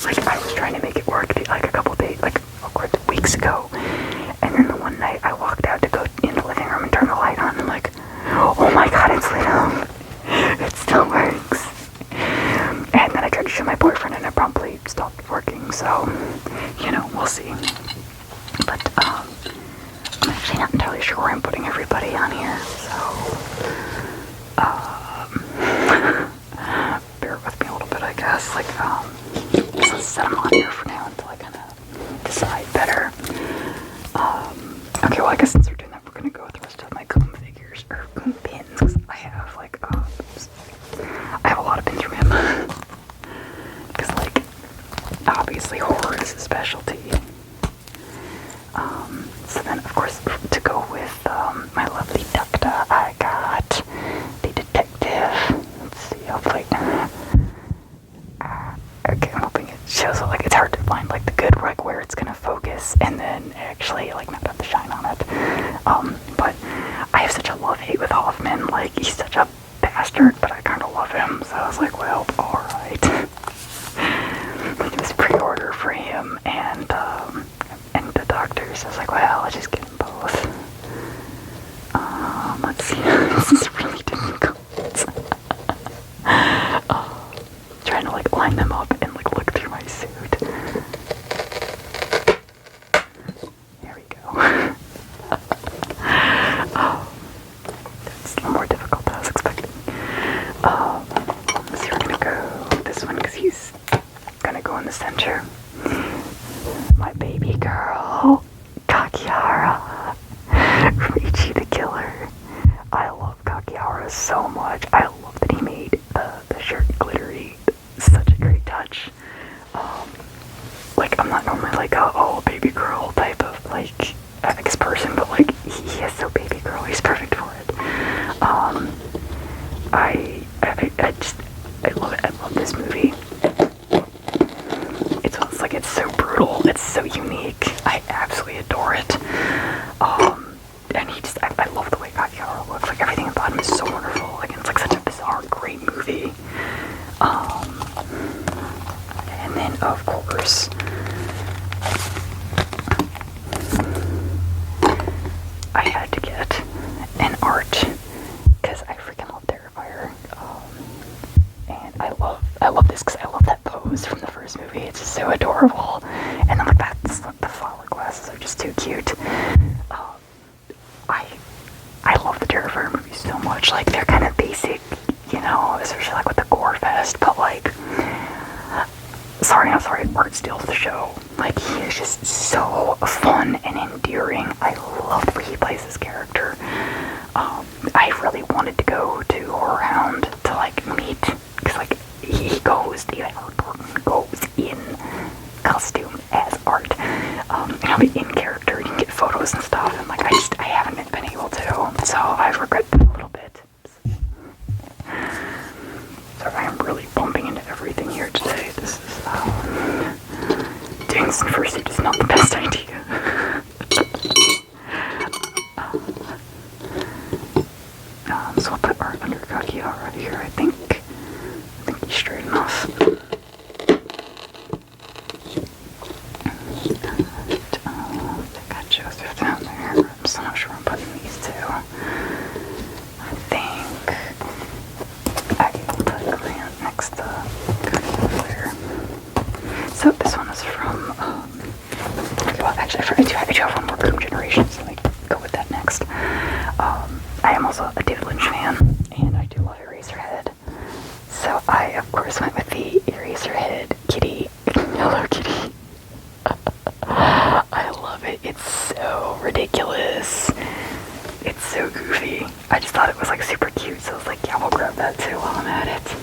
Like, I was trying to make it work like a couple days, like weeks ago, and then the one night I walked out to go in the living room and turn the light on, and I'm like, oh my god, it's lit up. It still works. And then I tried to show my boyfriend and it promptly stopped working, so, you know, we'll see. But, I'm actually not entirely sure where I'm putting everybody on here, so, bear with me a little bit, I guess. Like, let's set them on here for now until I kind of decide better. Okay, well, I guess since we're doing that, we're gonna go with the rest of my Coom figures, or Coom pins, because I have, like, I have a lot of pins from him. Because, like, obviously horror is his specialty. So then, of course, to go with my lovely doctor, I got the detective. Let's see, hopefully. Okay, I'm hoping it shows, like, it's hard to find, like, the good, like, where it's gonna focus, and then actually, like, not have the shine on it. But I have such a love-hate with Hoffman. Like, he's such a bastard, but I kind of love him, so I was like, well, alright. Like, this pre-order for him and the doctor, so I was like, well, I'll just get them both. Let's see, this is really difficult. Trying to, like, line them up and, like, look through my suit. There we go. That's a little more difficult than I was expecting. So we're gonna go with this one because he's gonna go in the center. My baby girl, Kakihara, Richie the Killer. I love Kakihara so much. I love that he made the shirt glittery. Such a great touch. Like, I'm not normally like a, oh, baby girl type of also just too cute. I love the Terrifier movies so much. Like, they're kind of basic, you know, especially like with the gore fest, but like, not sorry, Art steals the show. Like, he is just so fun and endearing. I love the way he plays his character. I really wanted to go to Horror Hound to like meet, because like he goes in costume as Art. And he'll be in character, you can get photos and stuff, and like I haven't been able to, so I regret that a little bit. Sorry, I am really bumping into everything here today. This is, doing this in fursuit is not the best idea. So I'll put Art under Kakihara here, I think he's straight enough. I got Joseph down there. I'm still not sure I'm putting these two. I think I can put Grant next to Kakihara there. So this one is from, well actually I do have one more coomgeneration, so let me go with that next. I am also a David Lynch fan, and I do love Eraserhead. So I, of course, went with the Eraserhead kitty, Hello Kitty. I love it. It's so ridiculous. It's so goofy. I just thought it was like super cute, so I was like, yeah, we'll grab that too while I'm at it.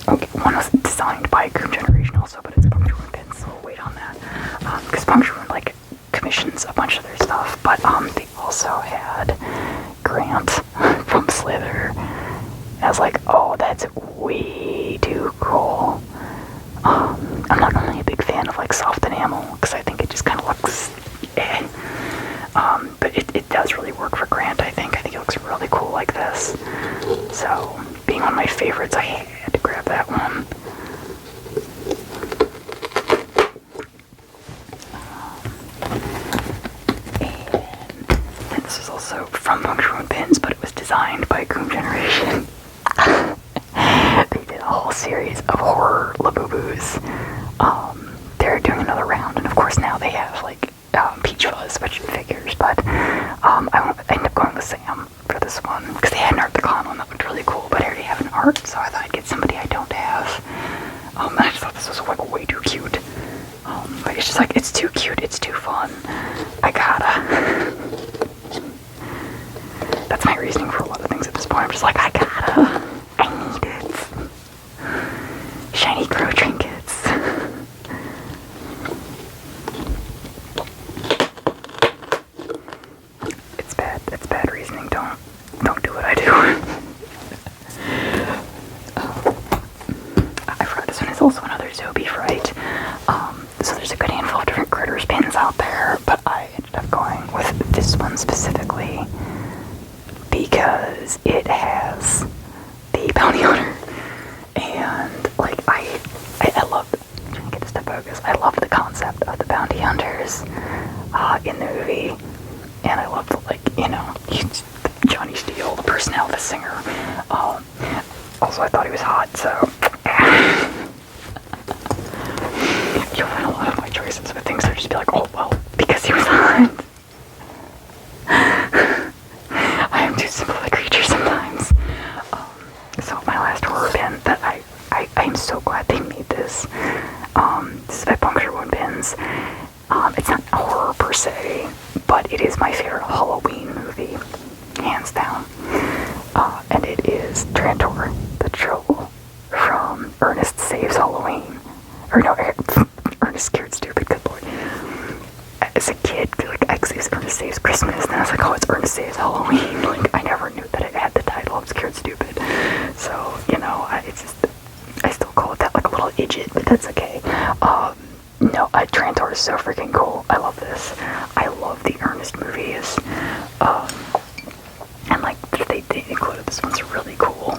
Okay, one was designed by coomgeneration also, but it's puncturewoundpins, so we'll wait on that. Because puncturewound like commissions a bunch of their stuff, but they also had Grant from Slither. And I was like, oh, that's way too cool. I'm not only a big fan of like soft enamel, because I think it just kind of looks but it does really work for Grant, I think. I think it looks really cool like this. So, being one of my favorites, I had to grab that one. And this is also from puncturewoundpins, but it was designed by coomgeneration. They did a whole series of horror Labubu's. They're doing another round, and of course now they have like Peach Fuzz, which figures, but I ended up going with Sam for this one, because they had an Art the Clown one that looked really cool, but I already have an Art, so I thought I'd get somebody I don't have. And I just thought this was like way too cute. But it's just like, it's too cute, it's too fun. I gotta. That's my reasoning for a lot of things at this point. I'm just like, I need it. Shiny crow trinkets. It's bad reasoning. Don't do what I do. I forgot this one is also another zobiefright. So there's a good handful of different critters pins out there, but I ended up going with this one specifically because it has the bounty hunter, and like I love, I'm trying to get this to focus. I love the concept of the bounty hunters in the movie, and I love the, like, you know, Johnny Steele, the personnel, the singer. Also, I thought he was hot, so you'll find a lot of my choices with things that just be like, oh well, because he was hot. I am too simple a creature sometimes. So my last horror pin that I am so glad they made this. This is by puncturewoundpins. It's not horror per se, but it is my favorite Halloween movie, hands down. And it is Trantor, the troll from Ernest Saves Halloween. Or no, Ernest Scared Stupid, good lord. As a kid, like, I was Ernest Saves Christmas, and I was like, oh, it's Ernest Saves Halloween. Like, I never knew that it had the title of Scared Stupid. So, you know, I still call it that, like a little idiot, but that's okay. No, Trantor is so freaking cool. I love this. I love the Ernest movies. And like, they included this one's really cool.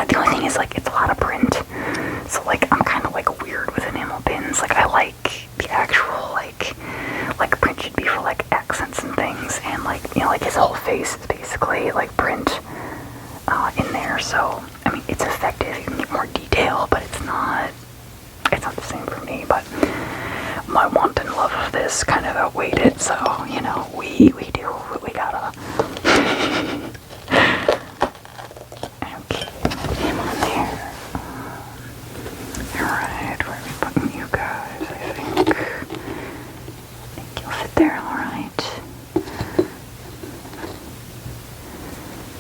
The only thing is, like, it's a lot of print. So, like, I'm kind of, like, weird with enamel pins. Like, I like the actual, like print should be for, like, accents and things. And, like, you know, like, his whole face is basically, like, print in there. So, I mean, it's effective. You can get more detail, but it's not the same for me. But just kind of outweighed it, so, you know, we do what we gotta. Okay, name on there. Alright, where are we putting you guys, I think you'll fit there, alright.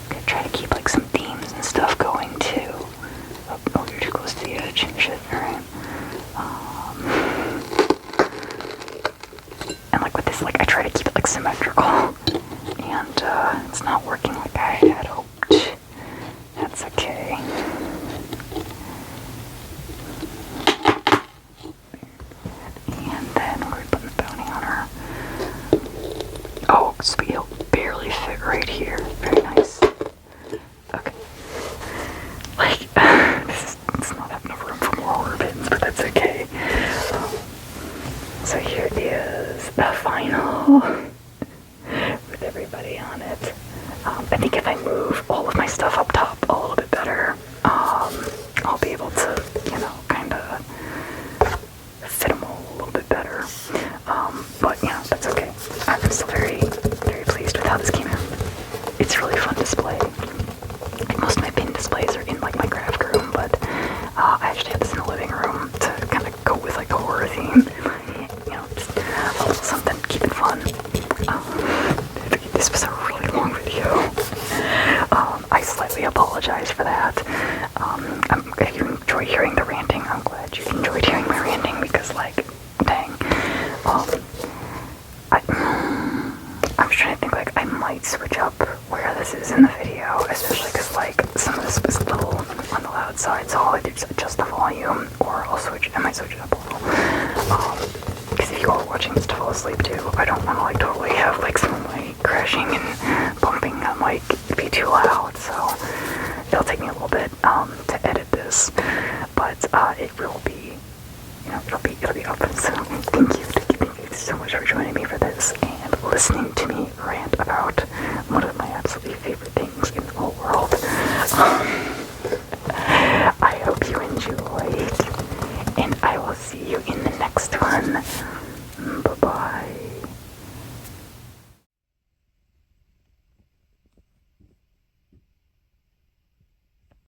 Okay, try to keep, like, some themes and stuff going, too. Oh, you're too close to the edge. Shit, alright. And like with this, like I try to keep it like symmetrical, and it's not working like I had hoped. That's okay. And then we're putting the bounty on her. Oh, sweet, it'll barely fit right here. Very nice. Okay. Like, it's not having enough room for more horror pins, but that's okay. So here is the final with everybody on it. I think if I move all of my stuff up top a little bit better, I'll be able to, you know, kind of fit them all a little bit better. But, you know, that's okay. I'm still very, very pleased with how this came out. It's really fun display. Most of my pin displays are in, like, my craft room, but I actually have this in the living room to kind of go with, like, the horror theme. You know, just a little something, keep it fun. This was a really long video. I slightly apologize for that. If you enjoy hearing the ranting, I'm glad you enjoyed hearing my ranting because, like, dang. I'm trying to think, like, I might switch up where this is in the video, especially because, like, some of this was a little on the loud side, so all I do is adjust the volume, or I might switch it up a little. Because if you are watching this to fall asleep too, I don't want to, like, totally have, like, some of my crashing and bumping that might be too loud, so it'll take me a little bit to edit this, but it will be, you know, it'll be up. So thank you so much for joining me for this and listening to me rant about one of my absolutely favorite things in the whole world.